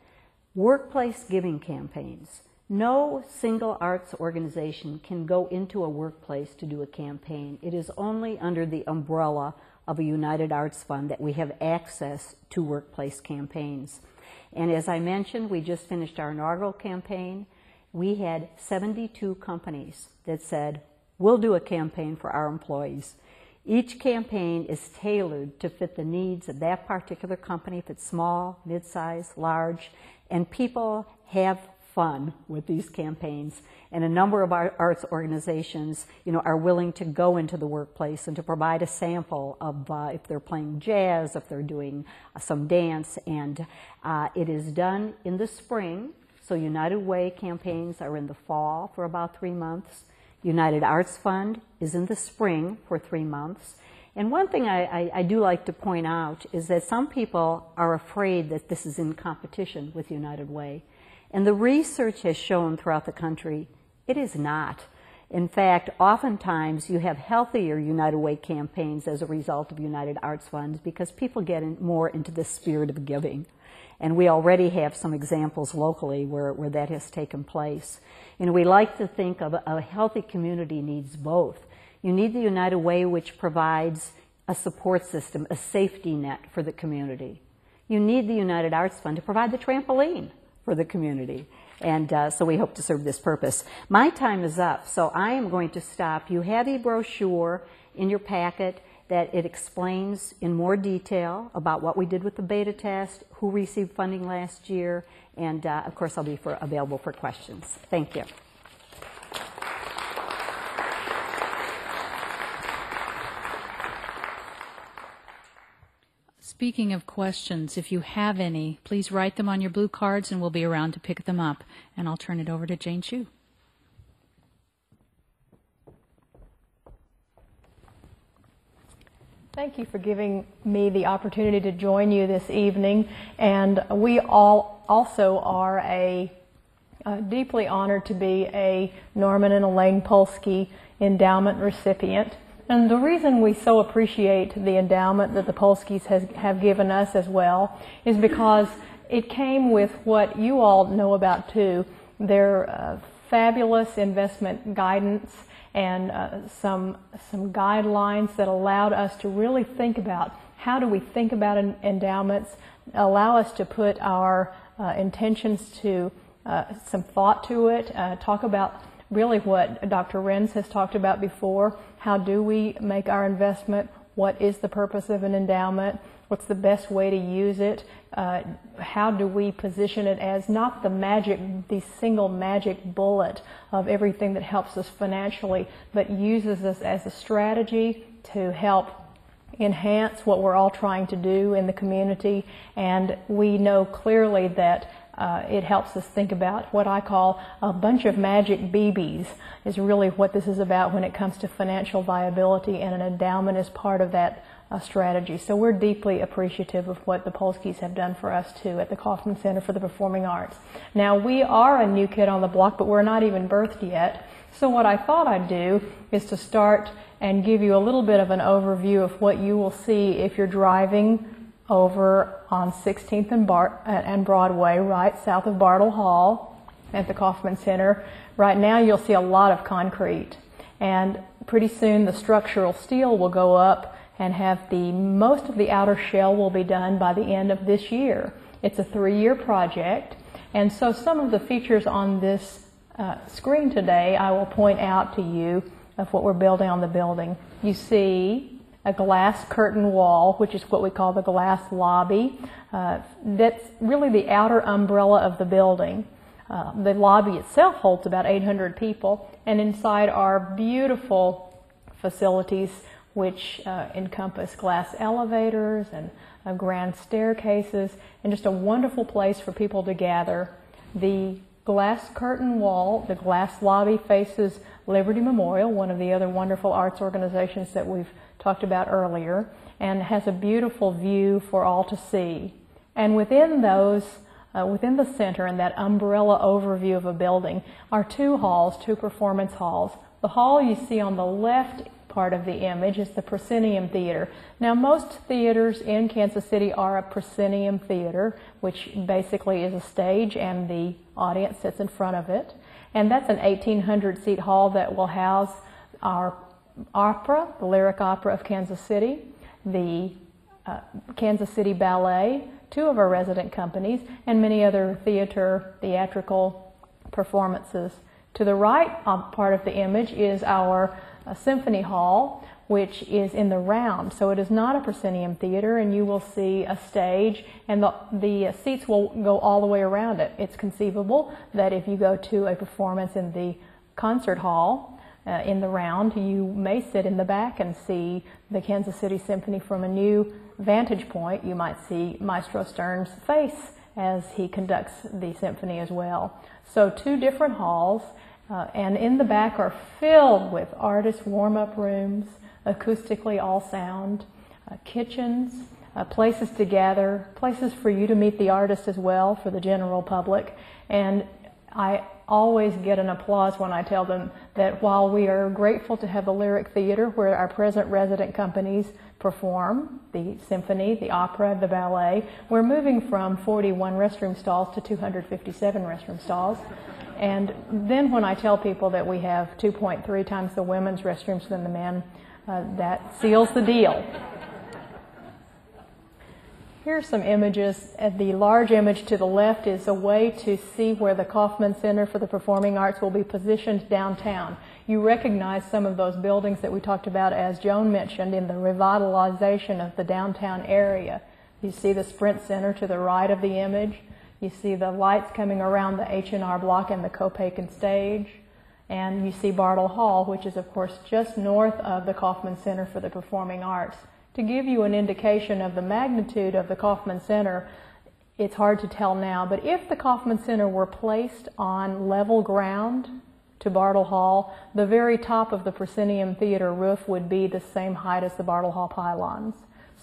Workplace giving campaigns. No single arts organization can go into a workplace to do a campaign. It is only under the umbrella of a United Arts Fund that we have access to workplace campaigns. And as I mentioned, we just finished our inaugural campaign. We had 72 companies that said, we'll do a campaign for our employees. Each campaign is tailored to fit the needs of that particular company, if it's small, mid-size, large, and people have fun with these campaigns. And a number of our arts organizations, are willing to go into the workplace and to provide a sample of if they're playing jazz, if they're doing some dance, and it is done in the spring. So United Way campaigns are in the fall for about 3 months. United Arts Fund is in the spring for 3 months. And one thing I do like to point out is that some people are afraid that this is in competition with United Way. And the research has shown throughout the country, it is not. In fact, oftentimes you have healthier United Way campaigns as a result of United Arts Funds because people get more into the spirit of giving. And we already have some examples locally where that has taken place. We like to think of a healthy community needs both. You need the United Way, which provides a support system, a safety net for the community. You need the United Arts Fund to provide the trampoline for the community. And so we hope to serve this purpose. My time is up, so I am going to stop. You have a brochure in your packet that it explains in more detail about what we did with the beta test, who received funding last year, and of course I'll be available for questions. Thank you. Speaking of questions, if you have any, please write them on your blue cards and we'll be around to pick them up. And I'll turn it over to Jane Chu. Thank you for giving me the opportunity to join you this evening. And we all also are deeply honored to be a Norman and Elaine Polsky Endowment recipient. And the reason we so appreciate the endowment that the Polskys have given us as well is because it came with what you all know about too, their fabulous investment guidance and some guidelines that allowed us to really think about how do we think about endowments, allow us to put our intentions to some thought to it, talk about really what Dr. Renz has talked about before. How do we make our investment what is the purpose of an endowment, what's the best way to use it, how do we position it as not the single magic bullet of everything that helps us financially, but uses us as a strategy to help enhance what we're all trying to do in the community. And we know clearly that it helps us think about what I call a bunch of magic BBs is really what this is about when it comes to financial viability, and an endowment is part of that strategy. So we're deeply appreciative of what the Polskys have done for us too at the Kauffman Center for the Performing Arts. Now we are a new kid on the block, but we're not even birthed yet. So what I thought I'd do is to start and give you a little bit of an overview of what you will see if you're driving over on 16th and Broadway, right south of Bartle Hall at the Kauffman Center. Right now you'll see a lot of concrete, and pretty soon the structural steel will go up and have most of the outer shell will be done by the end of this year. It's a 3-year project, and so some of the features on this screen today I will point out to you of what we're building on the building. You see a glass curtain wall, which is what we call the glass lobby. That's really the outer umbrella of the building. The lobby itself holds about 800 people, and inside are beautiful facilities which encompass glass elevators and grand staircases, and just a wonderful place for people to gather. The glass curtain wall, the glass lobby, faces Liberty Memorial, one of the other wonderful arts organizations that we've talked about earlier, and has a beautiful view for all to see. And within the center, in that umbrella overview of a building, are 2 halls, 2 performance halls. The hall you see on the left part of the image is the proscenium theater. Now most theaters in Kansas City are a proscenium theater, which basically is a stage and the audience sits in front of it. And that's an 1,800 seat hall that will house our opera, the Lyric Opera of Kansas City, the Kansas City Ballet, 2 of our resident companies, and many other theatrical performances. To the right part of the image is our Symphony Hall, which is in the round. So it is not a proscenium theater, and you will see a stage, and the seats will go all the way around it. It's conceivable that if you go to a performance in the concert hall, in the round, you may sit in the back and see the Kansas City Symphony from a new vantage point. You might see Maestro Stern's face as he conducts the symphony as well. So 2 different halls, and in the back are filled with artist warm-up rooms, acoustically all sound, kitchens, places to gather, places for you to meet the artist as well for the general public. And I always get an applause when I tell them that while we are grateful to have the Lyric Theater where our present resident companies perform, the symphony, the opera, the ballet, we're moving from 41 restroom stalls to 257 restroom stalls. And then when I tell people that we have 2.3 times the women's restrooms than the men, that seals the deal. Here's some images. The large image to the left is a way to see where the Kauffman Center for the Performing Arts will be positioned downtown. You recognize some of those buildings that we talked about, as Joan mentioned, in the revitalization of the downtown area. You see the Sprint Center to the right of the image. You see the lights coming around the H&R Block and the Copaken stage. And you see Bartle Hall, which is, of course, just north of the Kauffman Center for the Performing Arts. To give you an indication of the magnitude of the Kauffman Center, it's hard to tell now, but if the Kauffman Center were placed on level ground to Bartle Hall, the very top of the proscenium theater roof would be the same height as the Bartle Hall pylons.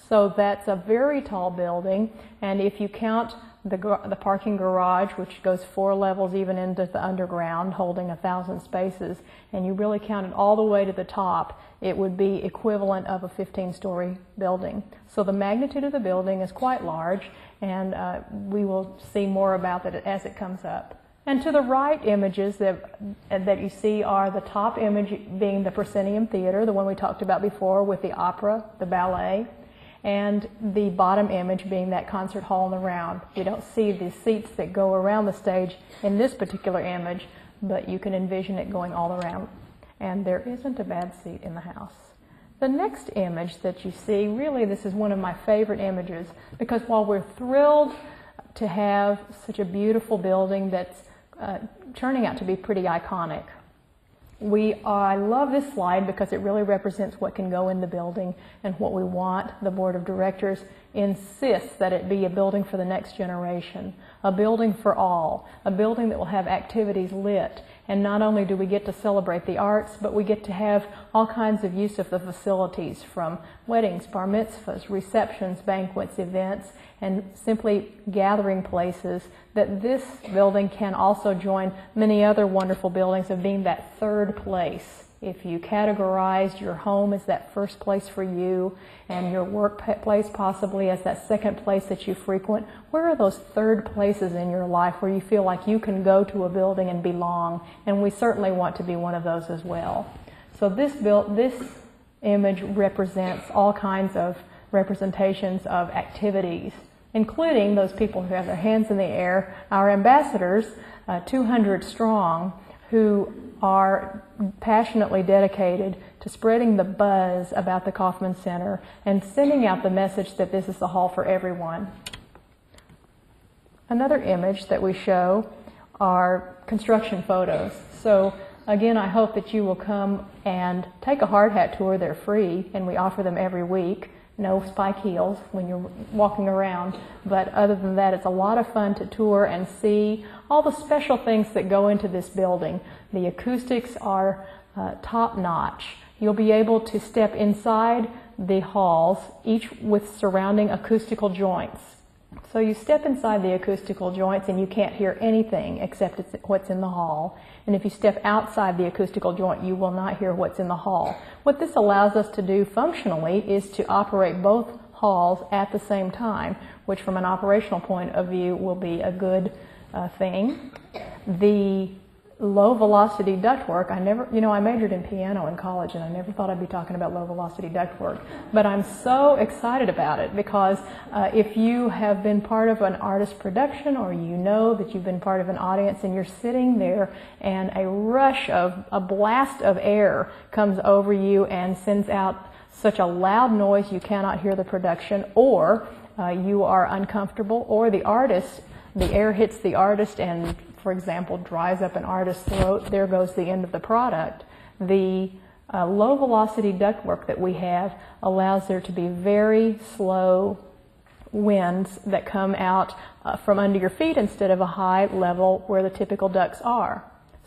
So that's a very tall building, and if you count the parking garage, which goes 4 levels even into the underground, holding 1,000 spaces, and you really count it all the way to the top, it would be equivalent of a 15-story building. So the magnitude of the building is quite large, and we will see more about that as it comes up. And to the right images that you see are the top image being the proscenium theater, the one we talked about before with the opera, the ballet, and the bottom image being that concert hall in the round. You don't see the seats that go around the stage in this particular image, but you can envision it going all around. And there isn't a bad seat in the house. The next image that you see, really this is one of my favorite images, because while we're thrilled to have such a beautiful building that's turning out to be pretty iconic, I love this slide because it really represents what can go in the building and what we want. The board of directors insists that it be a building for the next generation, a building for all, a building that will have activities lit. And not only do we get to celebrate the arts, but we get to have all kinds of use of the facilities, from weddings, bar mitzvahs, receptions, banquets, events, and simply gathering places, that this building can also join many other wonderful buildings of being that third place. If you categorized your home as that first place for you and your workplace possibly as that second place that you frequent, where are those third places in your life where you feel like you can go to a building and belong? And we certainly want to be one of those as well. So this image represents all kinds of representations of activities, including those people who have their hands in the air, our ambassadors, 200 strong, who are passionately dedicated to spreading the buzz about the Kauffman Center and sending out the message that this is the hall for everyone. Another image that we show are construction photos. So again, I hope that you will come and take a hard hat tour. They're free, and we offer them every week. No spike heels when you're walking around, but other than that, it's a lot of fun to tour and see all the special things that go into this building. The acoustics are top-notch. You'll be able to step inside the halls, each with surrounding acoustical joints. So you step inside the acoustical joints and you can't hear anything except what's in the hall. And if you step outside the acoustical joint, you will not hear what's in the hall. What this allows us to do functionally is to operate both halls at the same time, which from an operational point of view will be a good thing. The low velocity ductwork, I majored in piano in college and I never thought I'd be talking about low velocity ductwork, but I'm so excited about it because if you have been part of an artist production, or you know that you've been part of an audience and you're sitting there and a blast of air comes over you and sends out such a loud noise you cannot hear the production, or you are uncomfortable, or the air hits the artist and, for example, dries up an artist's throat, there goes the end of the product. The low velocity ductwork that we have allows there to be very slow winds that come out from under your feet instead of a high level where the typical ducts are.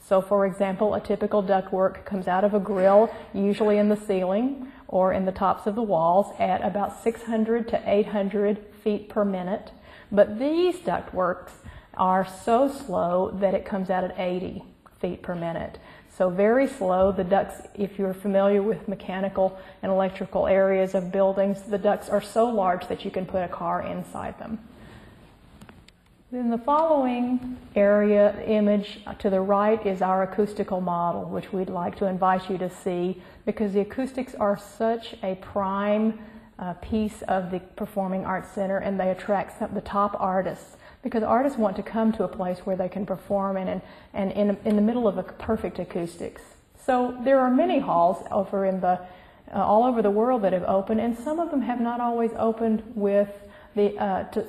So, for example, a typical ductwork comes out of a grill, usually in the ceiling or in the tops of the walls, at about 600 to 800 feet per minute. But these ductworks are so slow that it comes out at 80 feet per minute. So very slow. The ducts, if you're familiar with mechanical and electrical areas of buildings, the ducts are so large that you can put a car inside them. Then the following image to the right is our acoustical model, which we'd like to invite you to see, because the acoustics are such a prime piece of the Performing Arts Center, and they attract the top artists, because artists want to come to a place where they can perform and in the middle of a perfect acoustics. So there are many halls over all over the world that have opened, and some of them have not always opened with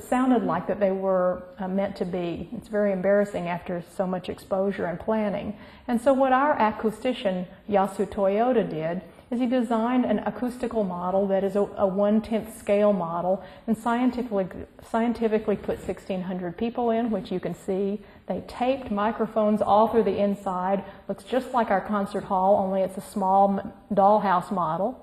sounded like that they were meant to be. It's very embarrassing after so much exposure and planning. And so what our acoustician Yasu Toyota did is he designed an acoustical model that is a 1/10 scale model, and scientifically put 1,600 people in, which you can see. They taped microphones all through the inside. Looks just like our concert hall, only it's a small dollhouse model.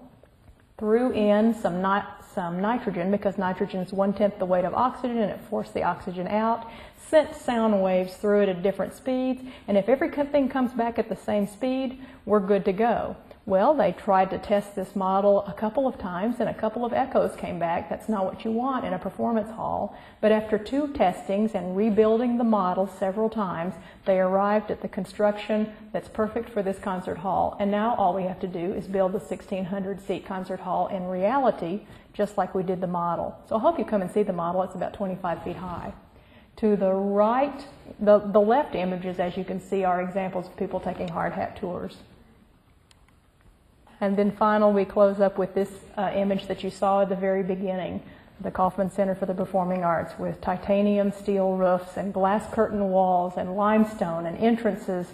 Threw in some nitrogen, because nitrogen is 1/10 the weight of oxygen, and it forced the oxygen out. Sent sound waves through it at different speeds, and if everything comes back at the same speed, we're good to go. Well, they tried to test this model a couple of times, and a couple of echoes came back. That's not what you want in a performance hall. But after 2 testings and rebuilding the model several times, they arrived at the construction that's perfect for this concert hall. And now all we have to do is build the 1,600-seat concert hall in reality, just like we did the model. So I hope you come and see the model. It's about 25 feet high. To the right, the left images, as you can see, are examples of people taking hard hat tours. And then finally, we close up with this image that you saw at the very beginning, the Kauffman Center for the Performing Arts, with titanium steel roofs and glass curtain walls and limestone and entrances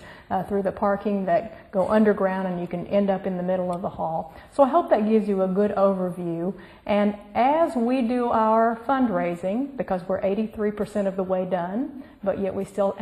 through the parking that go underground, and you can end up in the middle of the hall. So I hope that gives you a good overview. And as we do our fundraising, because we're 83% of the way done, but yet we still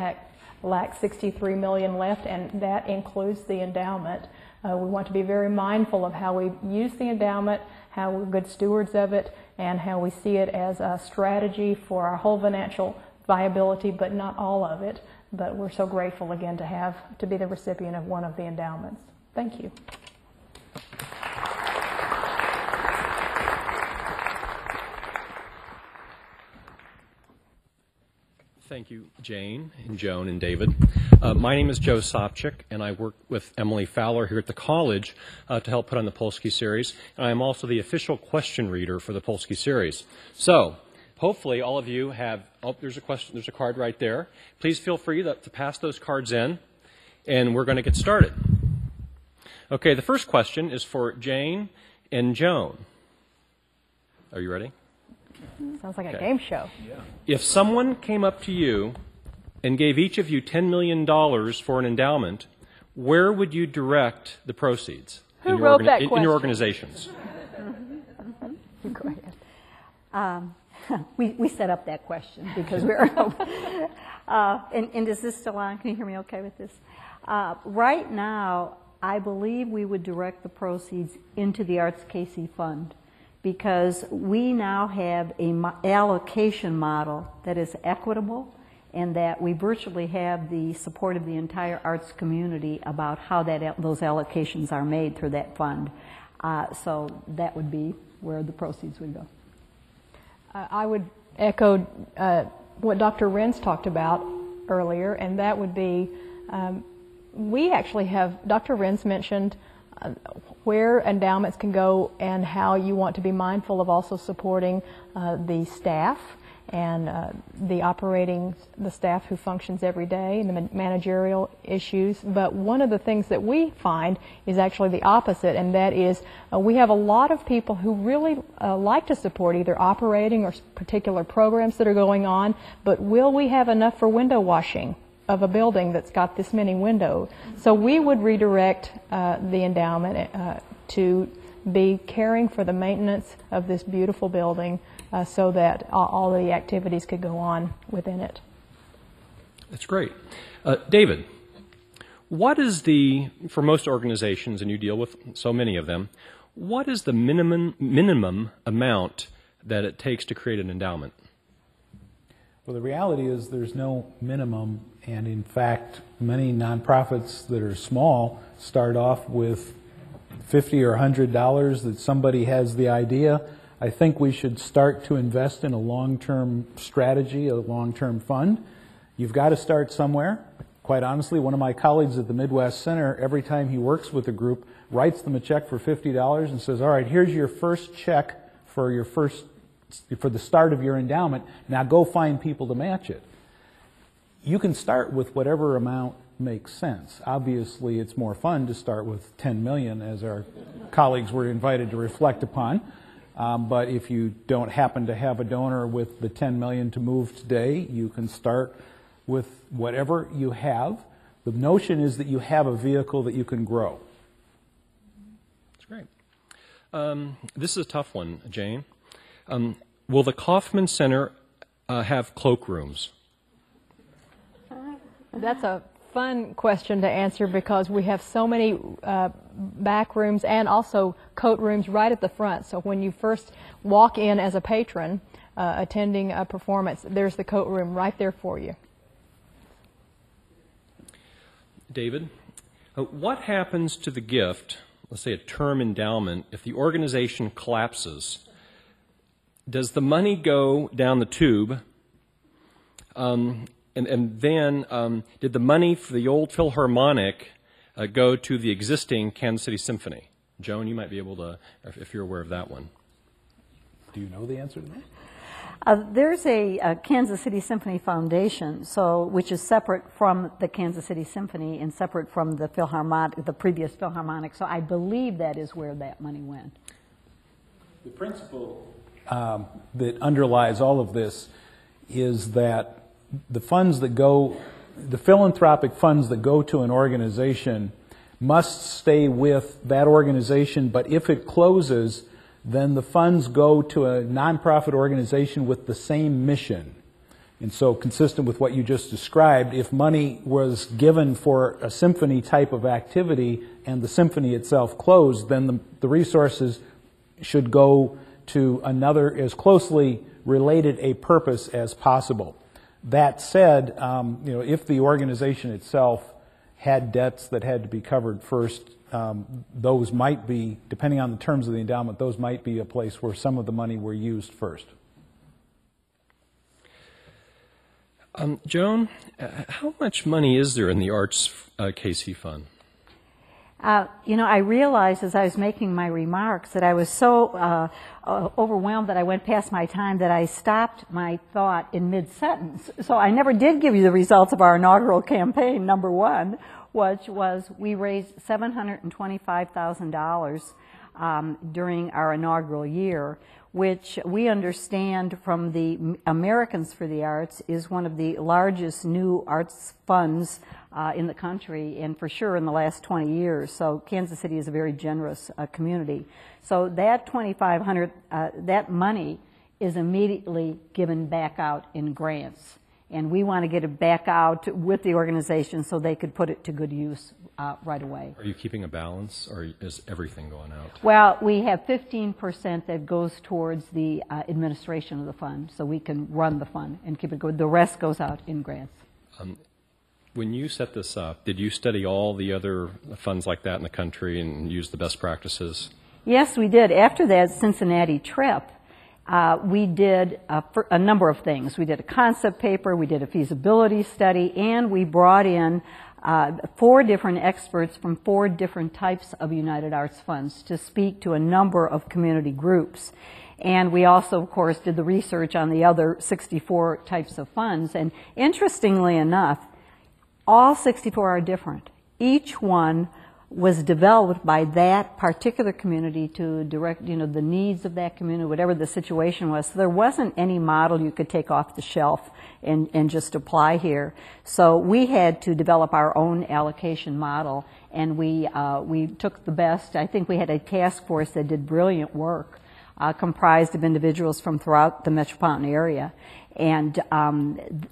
lack $63 million left, and that includes the endowment. We want to be very mindful of how we use the endowment, how we're good stewards of it, and how we see it as a strategy for our whole financial viability, but not all of it. But we're so grateful again to be the recipient of one of the endowments. Thank you. Thank you, Jane and Joan and David. My name is Joe Sopcich, and I work with Emily Fowler here at the college to help put on the Polsky series. And I am also the official question reader for the Polsky series. So, hopefully all of you have, there's a card right there. Please feel free to pass those cards in, and we're going to get started. Okay, the first question is for Jane and Joan. Are you ready? Sounds like a game show. Yeah. If someone came up to you and gave each of you $10 million for an endowment, where would you direct the proceeds in your organizations? Go ahead. We set up that question because we're and is this still on? Can you hear me okay with this? Right now, I believe we would direct the proceeds into the Arts KC Fund, because we now have an allocation model that is equitable, and that we virtually have the support of the entire arts community about how those allocations are made through that fund. So that would be where the proceeds would go. I would echo what Dr. Renz talked about earlier, and that would be, we actually have, Dr. Renz mentioned where endowments can go and how you want to be mindful of also supporting the staff and the staff who functions every day and the managerial issues. But one of the things that we find is actually the opposite, and that is we have a lot of people who really like to support either operating or particular programs that are going on, but will we have enough for window washing of a building that's got this many windows? So we would redirect the endowment to be caring for the maintenance of this beautiful building so that all the activities could go on within it. That's great. David, what is for most organizations, and you deal with so many of them, what is the minimum amount that it takes to create an endowment? Well, the reality is there's no minimum, and in fact, many nonprofits that are small start off with $50 or $100 that somebody has the idea. I think we should start to invest in a long-term strategy, a long-term fund. You've got to start somewhere. Quite honestly, one of my colleagues at the Midwest Center, every time he works with a group, writes them a check for $50 and says, all right, here's your first check for the start of your endowment. Now go find people to match it. You can start with whatever amount makes sense. Obviously, it's more fun to start with $10 million, as our colleagues were invited to reflect upon. But if you don't happen to have a donor with the $10 million to move today, you can start with whatever you have. The notion is that you have a vehicle that you can grow. That's great. This is a tough one, Jane. Will the Kauffman Center have cloakrooms? That's a fun question to answer because we have so many back rooms and also coat rooms right at the front. So when you first walk in as a patron attending a performance, there's the coat room right there for you. David, what happens to the gift, let's say a term endowment, if the organization collapses? Does the money go down the tube? And then, did the money for the old Philharmonic go to the existing Kansas City Symphony? Joan, you might be able to, if you're aware of that one. Do you know the answer to There's a Kansas City Symphony Foundation, which is separate from the Kansas City Symphony and separate from the previous Philharmonic. So I believe that is where that money went. The principle that underlies all of this is that the philanthropic funds that go to an organization must stay with that organization, but if it closes, then the funds go to a nonprofit organization with the same mission. And so, consistent with what you just described, if money was given for a symphony type of activity and the symphony itself closed, then the resources should go to another as closely related a purpose as possible. That said, if the organization itself had debts that had to be covered first, those might be, depending on the terms of the endowment, those might be a place where some of the money were used first. Joan, how much money is there in the Arts KC Fund? I realized as I was making my remarks that I was so overwhelmed that I went past my time that I stopped my thought in mid-sentence. So I never did give you the results of our inaugural campaign, number one, which was we raised $725,000 during our inaugural year, which we understand from the Americans for the Arts is one of the largest new arts funds in the country, and for sure in the last 20 years. So Kansas City is a very generous community. So that $2,500, that money is immediately given back out in grants. And we want to get it back out with the organization so they could put it to good use right away. Are you keeping a balance, or is everything going out? Well, we have 15% that goes towards the administration of the fund, so we can run the fund and keep it going. The rest goes out in grants. When you set this up, did you study all the other funds like that in the country and use the best practices? Yes, we did. After that Cincinnati trip, we did a number of things. We did a concept paper, we did a feasibility study, and we brought in 4 different experts from 4 different types of United Arts funds to speak to a number of community groups. And we also, of course, did the research on the other 64 types of funds. And interestingly enough, all 64 are different. Each one was developed by that particular community to direct, the needs of that community, whatever the situation was. So there wasn't any model you could take off the shelf and just apply here. So we had to develop our own allocation model, and we took the best. I think we had a task force that did brilliant work, comprised of individuals from throughout the metropolitan area. And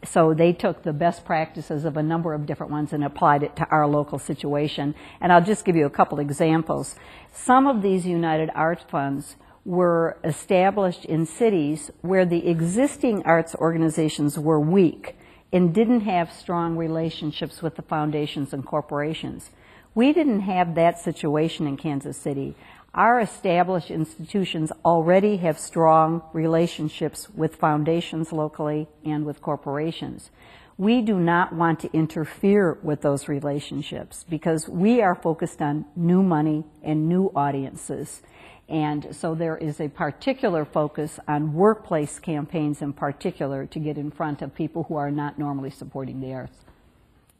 so they took the best practices of a number of different ones and applied it to our local situation. And I'll just give you a couple examples. Some of these United Arts funds were established in cities where the existing arts organizations were weak and didn't have strong relationships with the foundations and corporations. We didn't have that situation in Kansas City. Our established institutions already have strong relationships with foundations locally and with corporations. We do not want to interfere with those relationships because we are focused on new money and new audiences. And so there is a particular focus on workplace campaigns in particular to get in front of people who are not normally supporting the arts.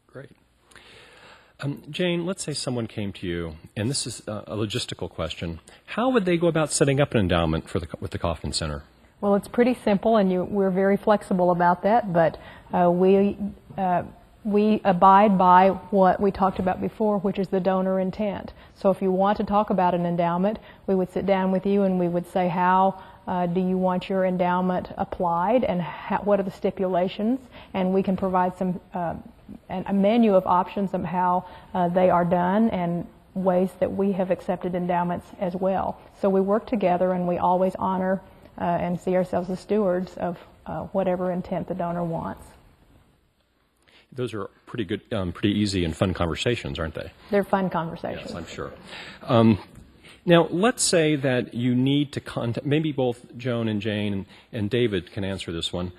Great. Jane, let's say someone came to you, and this is a logistical question. How would they go about setting up an endowment with the Kauffman Center? Well, it's pretty simple, and we're very flexible about that, but we abide by what we talked about before, which is the donor intent. So if you want to talk about an endowment, we would sit down with you and we would say, how do you want your endowment applied, and what are the stipulations? And we can provide some a menu of options of how they are done and ways that we have accepted endowments as well. So we work together, and we always honor and see ourselves as stewards of whatever intent the donor wants. Those are pretty good, pretty easy and fun conversations, aren't they? They're fun conversations. Yes, I'm sure. Now, let's say that you need to contact, maybe both Joan and Jane and David can answer this one.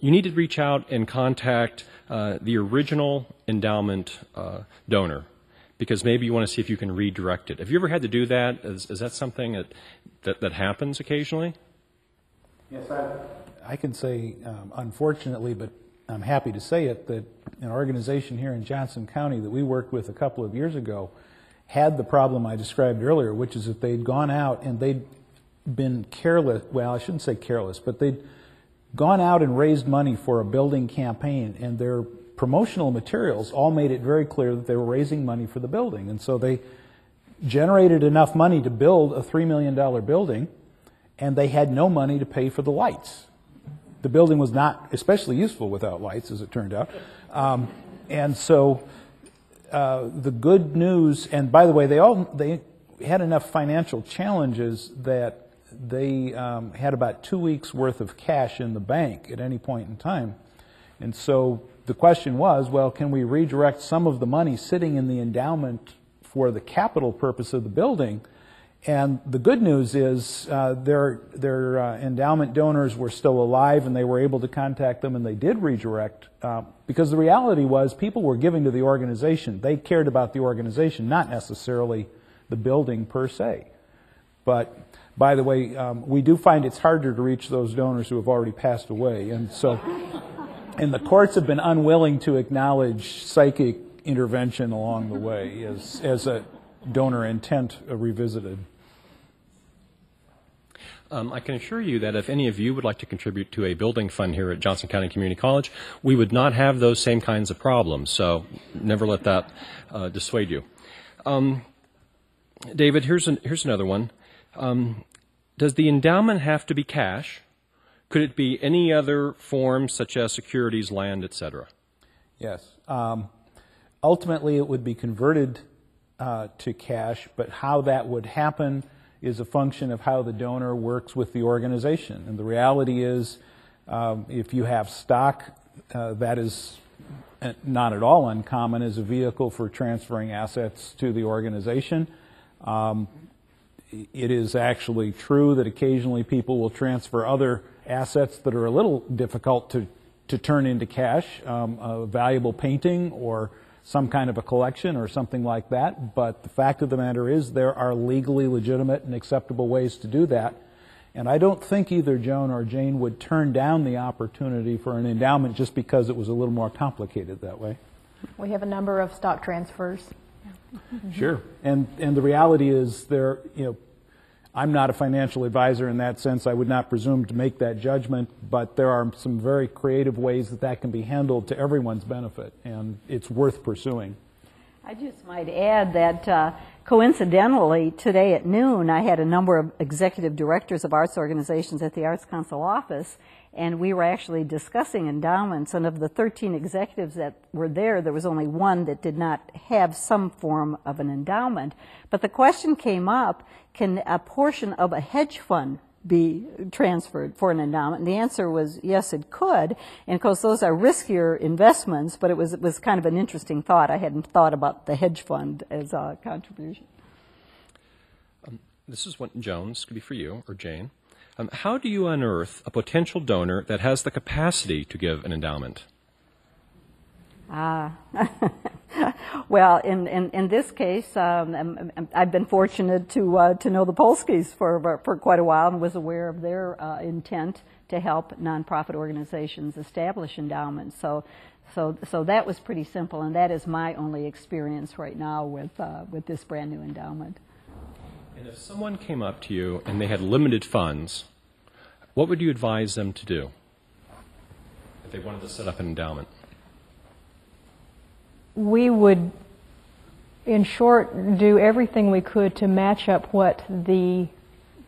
You need to reach out and contact the original endowment donor, because maybe you want to see if you can redirect it. Have you ever had to do that? Is that something that happens occasionally? Yes, I can say, unfortunately, but I'm happy to say it, that an organization here in Johnson County that we worked with a couple of years ago had the problem I described earlier, which is that they'd gone out and they'd been careless, well, I shouldn't say careless, but they'd gone out and raised money for a building campaign, and their promotional materials all made it very clear that they were raising money for the building. And so they generated enough money to build a $3 million building, and they had no money to pay for the lights. The building was not especially useful without lights, as it turned out. And so the good news, and by the way, they had enough financial challenges that they had about 2 weeks worth of cash in the bank at any point in time. And so the question was, well, can we redirect some of the money sitting in the endowment for the capital purpose of the building? And the good news is their endowment donors were still alive, and they were able to contact them, and they did redirect, because the reality was people were giving to the organization. They cared about the organization, not necessarily the building per se. But by the way, we do find it's harder to reach those donors who have already passed away, and so and the courts have been unwilling to acknowledge psychic intervention along the way as a donor intent revisited. I can assure you that if any of you would like to contribute to a building fund here at Johnson County Community College, we would not have those same kinds of problems, so never let that dissuade you. David, here's another one. Does the endowment have to be cash? Could it be any other form, such as securities, land, etc.? Yes. Ultimately, it would be converted to cash, but how that would happen is a function of how the donor works with the organization. And the reality is, if you have stock, that is not at all uncommon as a vehicle for transferring assets to the organization. It is actually true that occasionally people will transfer other assets that are a little difficult to turn into cash, a valuable painting or some kind of a collection or something like that. But the fact of the matter is there are legally legitimate and acceptable ways to do that. And I don't think either Joan or Jane would turn down the opportunity for an endowment just because it was a little more complicated that way. We have a number of stock transfers. Sure. And the reality is I'm not a financial advisor in that sense. I would not presume to make that judgment, but there are some very creative ways that can be handled to everyone's benefit, and it's worth pursuing. I just might add that coincidentally, today at noon, I had a number of executive directors of arts organizations at the Arts Council office, and we were actually discussing endowments, and of the 13 executives that were there, there was only one that did not have some form of an endowment. But the question came up, can a portion of a hedge fund be transferred for an endowment? And the answer was yes, it could. And of course, those are riskier investments, but it was kind of an interesting thought. I hadn't thought about the hedge fund as a contribution. This is what, Joan, this could be for you, or Jane. How do you unearth a potential donor that has the capacity to give an endowment? Well, in this case, I've been fortunate to know the Polskys for quite a while and was aware of their intent to help nonprofit organizations establish endowments. So that was pretty simple, and that is my only experience right now with this brand new endowment. And if someone came up to you and they had limited funds, what would you advise them to do if they wanted to set up an endowment? We would, in short, do everything we could to match up what the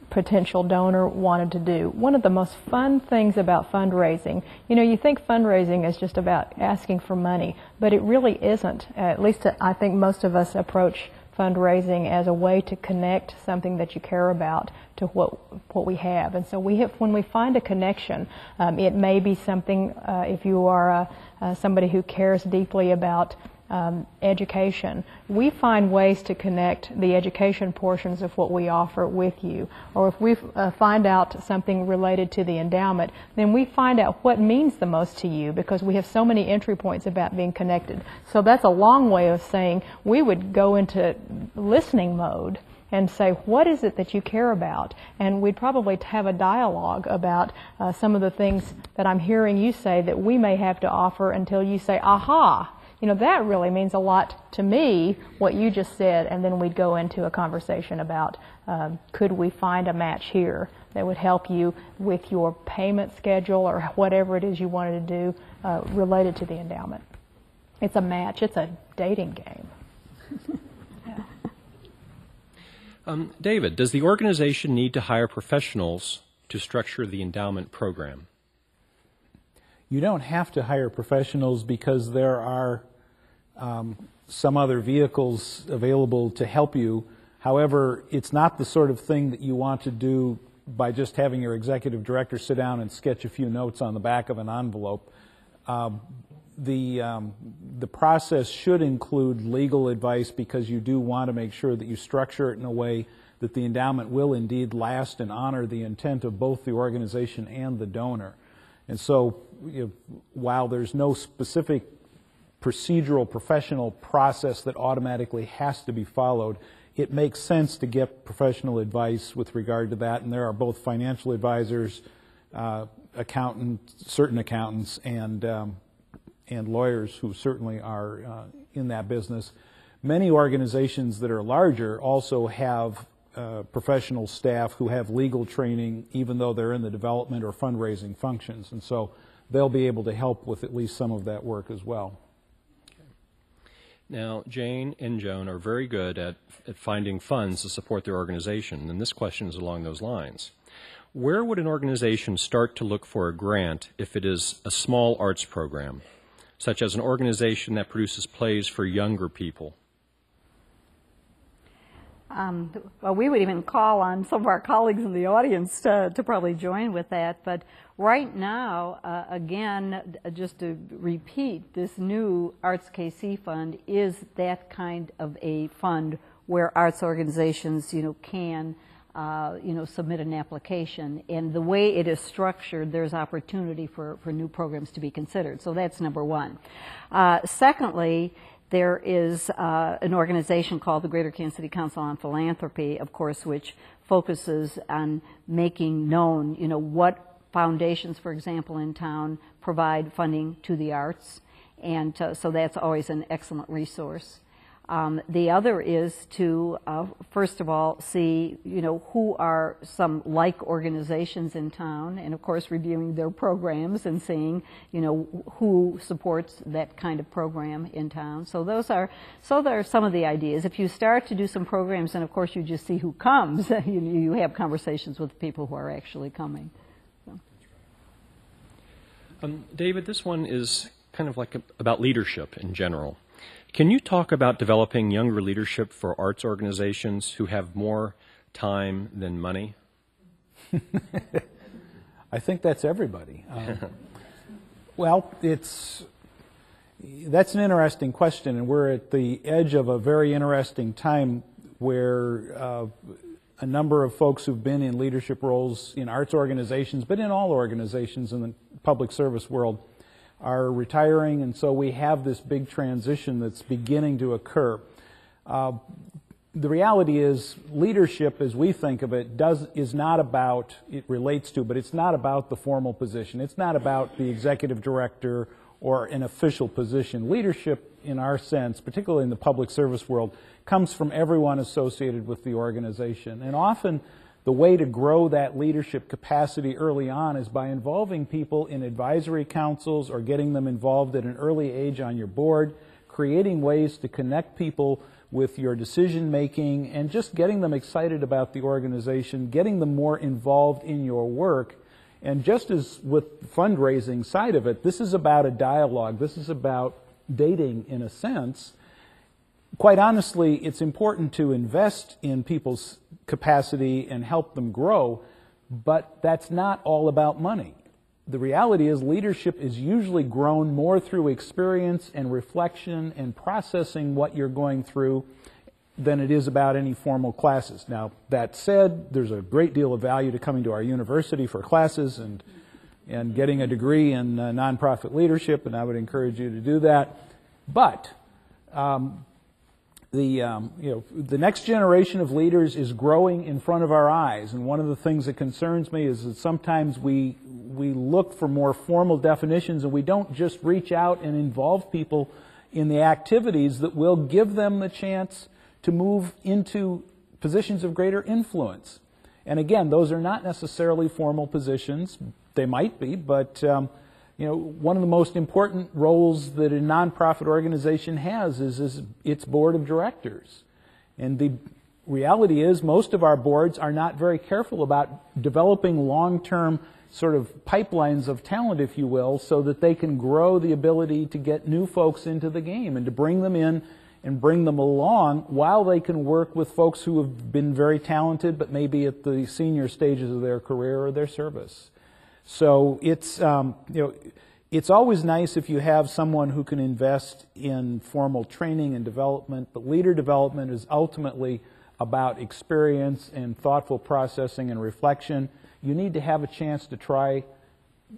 potential donor wanted to do. One of the most fun things about fundraising, you think fundraising is just about asking for money, but it really isn't. At least I think most of us approach fundraising as a way to connect something that you care about to what we have. And so when we find a connection, it may be something, if you are somebody who cares deeply about education, we find ways to connect the education portions of what we offer with you. Or if we find out something related to the endowment, then we find out what means the most to you, because we have so many entry points about being connected. So that's a long way of saying we would go into listening mode and say, what is it that you care about? And we'd probably have a dialogue about some of the things that I'm hearing you say that we may have to offer until you say, aha, you know, that really means a lot to me, what you just said, and then we'd go into a conversation about could we find a match here that would help you with your payment schedule or whatever it is you wanted to do related to the endowment. It's a match. It's a dating game. David, does the organization need to hire professionals to structure the endowment program? You don't have to hire professionals because there are some other vehicles available to help you. However, it's not the sort of thing that you want to do by just having your executive director sit down and sketch a few notes on the back of an envelope. The process should include legal advice because you do want to make sure that you structure it in a way that the endowment will indeed last and honor the intent of both the organization and the donor. And so, while there's no specific procedural professional process that automatically has to be followed, it makes sense to get professional advice with regard to that. And there are both financial advisors, certain accountants, and lawyers who certainly are in that business. Many organizations that are larger also have professional staff who have legal training, even though they're in the development or fundraising functions. And so they'll be able to help with at least some of that work as well. Now, Jane and Joan are very good at finding funds to support their organization, and this question is along those lines. Where would an organization start to look for a grant if it is a small arts program, such as an organization that produces plays for younger people? Well, we would even call on some of our colleagues in the audience to probably join with that. But right now, again, just to repeat, this new Arts KC fund is that kind of a fund where arts organizations, can submit an application. And the way it is structured, there's opportunity for new programs to be considered. So that's number one. Secondly, there is an organization called the Greater Kansas City Council on Philanthropy, of course, which focuses on making known, what foundations, for example, in town provide funding to the arts. And so that's always an excellent resource. The other is to, first of all, see, who are some like organizations in town, and of course reviewing their programs and seeing, who supports that kind of program in town. So those are some of the ideas. If you start to do some programs, and of course you just see who comes, you have conversations with the people who are actually coming. So. David, this one is kind of like about leadership in general. Can you talk about developing younger leadership for arts organizations who have more time than money? I think that's everybody. Well, that's an interesting question, and we're at the edge of a very interesting time where a number of folks who've been in leadership roles in arts organizations, but in all organizations in the public service world, are retiring, and so we have this big transition that's beginning to occur. The reality is leadership, as we think of it, is not about, it relates to, but it's not about the formal position. It's not about the executive director or an official position. Leadership, in our sense, particularly in the public service world, comes from everyone associated with the organization. And often the way to grow that leadership capacity early on is by involving people in advisory councils or getting them involved at an early age on your board, creating ways to connect people with your decision making, and just getting them excited about the organization, getting them more involved in your work. And just as with the fundraising side of it, this is about a dialogue. This is about dating in a sense. Quite honestly, it's important to invest in people's capacity and help them grow, but that's not all about money. The reality is leadership is usually grown more through experience and reflection and processing what you're going through than it is about any formal classes. Now, that said, there's a great deal of value to coming to our university for classes and getting a degree in nonprofit leadership, and I would encourage you to do that. But the next generation of leaders is growing in front of our eyes, and one of the things that concerns me is that sometimes we look for more formal definitions, and we don't just reach out and involve people in the activities that will give them the chance to move into positions of greater influence. And again, those are not necessarily formal positions. They might be, but one of the most important roles that a nonprofit organization has is its board of directors. And the reality is most of our boards are not very careful about developing long-term sort of pipelines of talent, if you will, so that they can grow the ability to get new folks into the game and to bring them in and bring them along while they can work with folks who have been very talented but maybe at the senior stages of their career or their service. So it's always nice if you have someone who can invest in formal training and development, but leader development is ultimately about experience and thoughtful processing and reflection. You need to have a chance to try,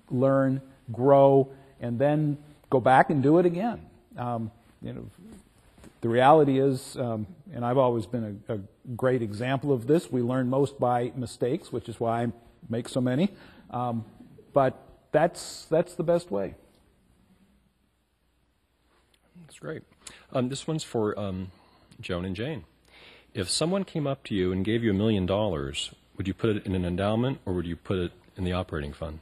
learn, grow, and then go back and do it again. The reality is, and I've always been a great example of this, we learn most by mistakes, which is why I make so many. But that's the best way. That's great. This one's for Joan and Jane. If someone came up to you and gave you $1 million, would you put it in an endowment or would you put it in the operating fund?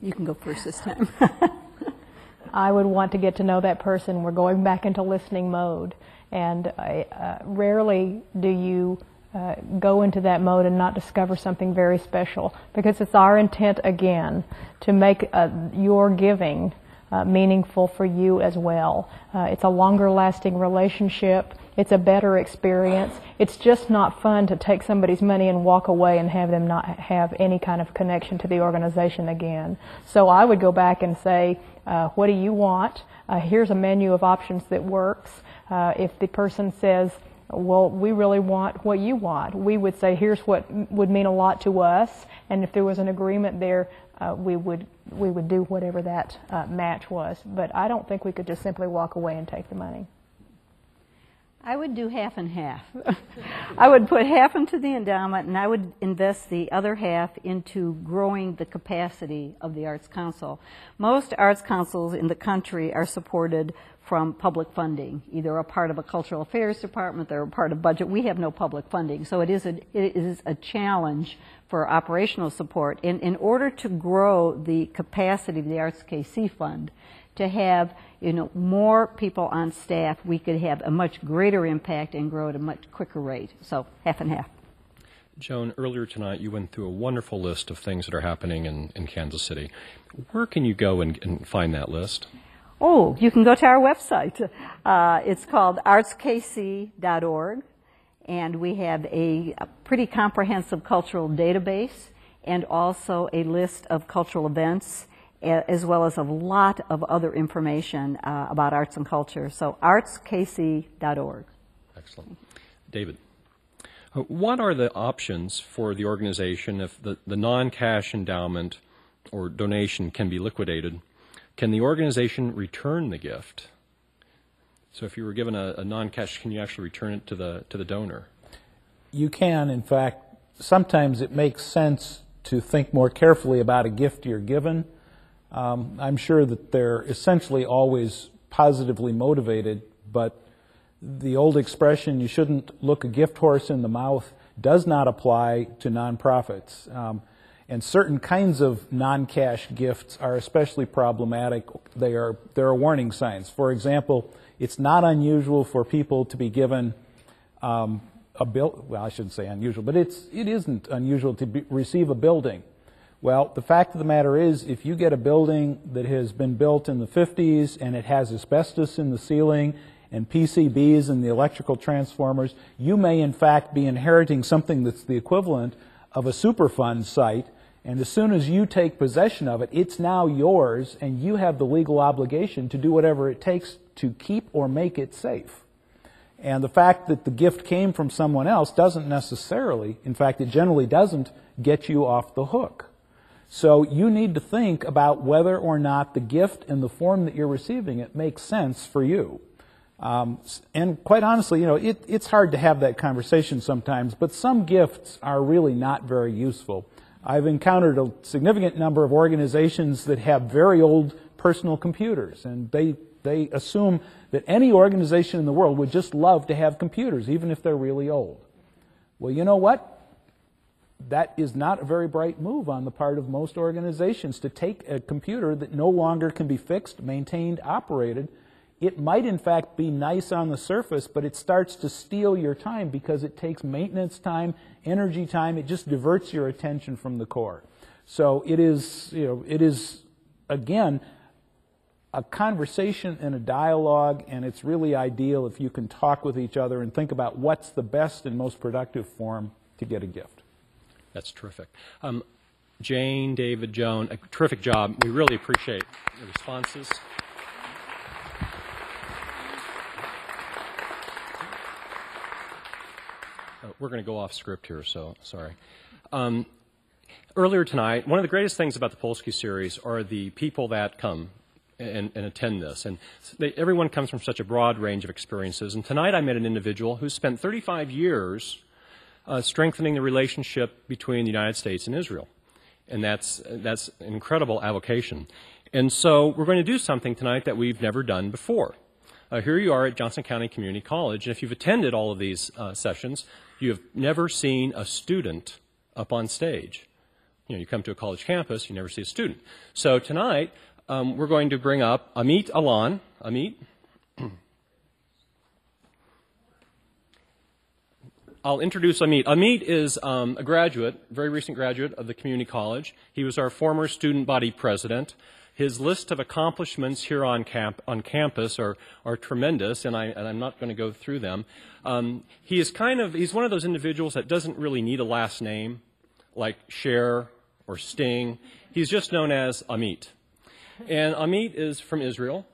You can go first this time. I would want to get to know that person. We're going back into listening mode. And rarely do you go into that mode and not discover something very special, because it's our intent, again, to make your giving meaningful for you as well. It's a longer lasting relationship. It's a better experience. It's just not fun to take somebody's money and walk away and have them not have any kind of connection to the organization again. So I would go back and say, what do you want? Here's a menu of options that works. If the person says, well, we really want what you want, we would say, here's what would mean a lot to us, and if there was an agreement there, we would do whatever that match was. But I don't think we could just simply walk away and take the money. I would do half and half. I would put half into the endowment, and I would invest the other half into growing the capacity of the Arts Council. Most arts councils in the country are supported from public funding, either a part of a cultural affairs department or a part of budget. We have no public funding, so it is a challenge for operational support. And in order to grow the capacity of the Arts KC Fund, to have more people on staff, we could have a much greater impact and grow at a much quicker rate. So half and half. Joan, earlier tonight you went through a wonderful list of things that are happening in Kansas City. Where can you go and find that list? Oh, you can go to our website. It's called artskc.org, and we have a pretty comprehensive cultural database and also a list of cultural events, as well as a lot of other information about arts and culture. So artskc.org. Excellent. David, what are the options for the organization if the non-cash endowment or donation can be liquidated? Can the organization return the gift? So if you were given a non-cash, can you actually return it to the donor? You can. In fact, sometimes it makes sense to think more carefully about a gift you're given. I'm sure that they're essentially always positively motivated, but the old expression, you shouldn't look a gift horse in the mouth, does not apply to nonprofits. And certain kinds of non-cash gifts are especially problematic. There are warning signs. For example, it's not unusual for people to be given a bill. Well, I shouldn't say unusual, but it isn't unusual to receive a building. Well, the fact of the matter is, if you get a building that has been built in the 50s and it has asbestos in the ceiling and PCBs in the electrical transformers, you may in fact be inheriting something that's the equivalent of a Superfund site, and as soon as you take possession of it, it's now yours, and you have the legal obligation to do whatever it takes to keep or make it safe. And the fact that the gift came from someone else doesn't necessarily, in fact it generally doesn't, get you off the hook. So you need to think about whether or not the gift in the form that you're receiving it makes sense for you. And quite honestly, it's hard to have that conversation sometimes, but some gifts are really not very useful. I've encountered a significant number of organizations that have very old personal computers, and they assume that any organization in the world would just love to have computers, even if they're really old. Well, you know what? That is not a very bright move on the part of most organizations to take a computer that no longer can be fixed, maintained, operated. It might in fact be nice on the surface, but it starts to steal your time because it takes maintenance time, energy time. It just diverts your attention from the core. So it is again, a conversation and a dialogue, and it's really ideal if you can talk with each other and think about what's the best and most productive form to get a gift. That's terrific. Jane, David, Joan, a terrific job. We really appreciate your responses. We're going to go off script here, so sorry. Earlier tonight, one of the greatest things about the Polsky series are the people that come and attend this. And everyone comes from such a broad range of experiences. And tonight I met an individual who spent 35 years strengthening the relationship between the United States and Israel. And that's an incredible avocation. And so we're going to do something tonight that we've never done before. Here you are at Johnson County Community College, and if you've attended all of these sessions, you have never seen a student up on stage. You come to a college campus, you never see a student. So tonight, we're going to bring up Amit Alan. Amit? I'll introduce Amit. Amit is a graduate, very recent graduate of the community college. He was our former student body president. His list of accomplishments here on campus are tremendous, and I'm not going to go through them. He's one of those individuals that doesn't really need a last name, like Cher or Sting. He's just known as Amit. And Amit is from Israel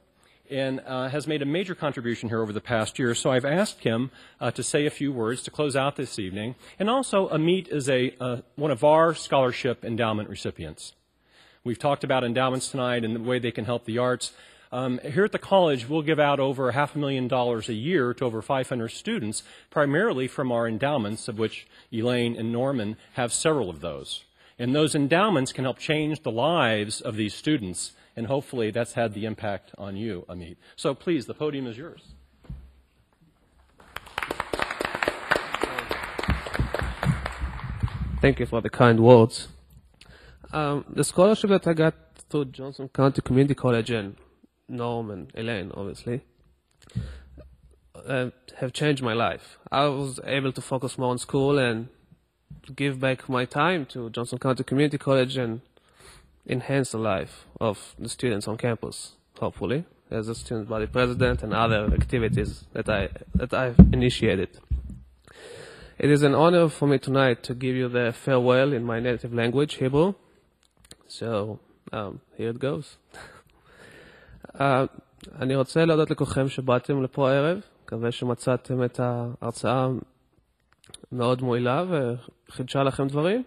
and has made a major contribution here over the past year, so I've asked him to say a few words to close out this evening. And also, Amit is one of our scholarship endowment recipients. We've talked about endowments tonight and the way they can help the arts. Here at the college, we'll give out over $500,000 a year to over 500 students, primarily from our endowments, of which Elaine and Norman have several of those. And those endowments can help change the lives of these students, and hopefully that's had the impact on you, Amit. So please, the podium is yours. Thank you for the kind words. The scholarship that I got to Johnson County Community College and Norm and Elaine, obviously, have changed my life. I was able to focus more on school and give back my time to Johnson County Community College and enhance the life of the students on campus, hopefully, as a student body president and other activities that I've initiated. It is an honor for me tonight to give you the farewell in my native language, Hebrew. So, here it goes. אני רוצה להודות לכולכם שבאתם לפה הערב. מקווה שמצאתם את ההרצאה מאוד מועילה וחידשה לכם דברים.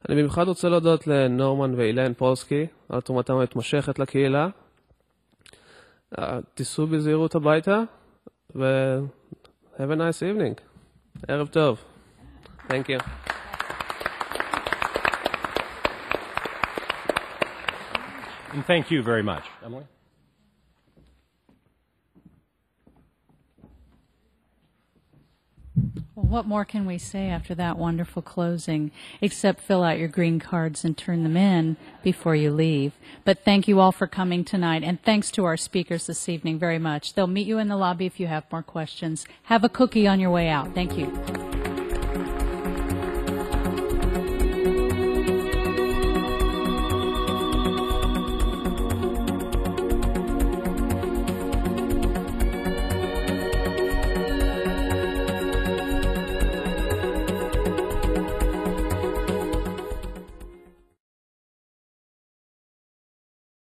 אני במיוחד רוצה להודות לנורמן ואילן פולסקי על תרומתם המתמשכת לקהילה. תיסעו בזהירות הביתה ו have a nice evening. ערב טוב. Thank you. And thank you very much. Emily? Well, what more can we say after that wonderful closing, except fill out your green cards and turn them in before you leave. But thank you all for coming tonight, and thanks to our speakers this evening very much. They'll meet you in the lobby if you have more questions. Have a cookie on your way out. Thank you.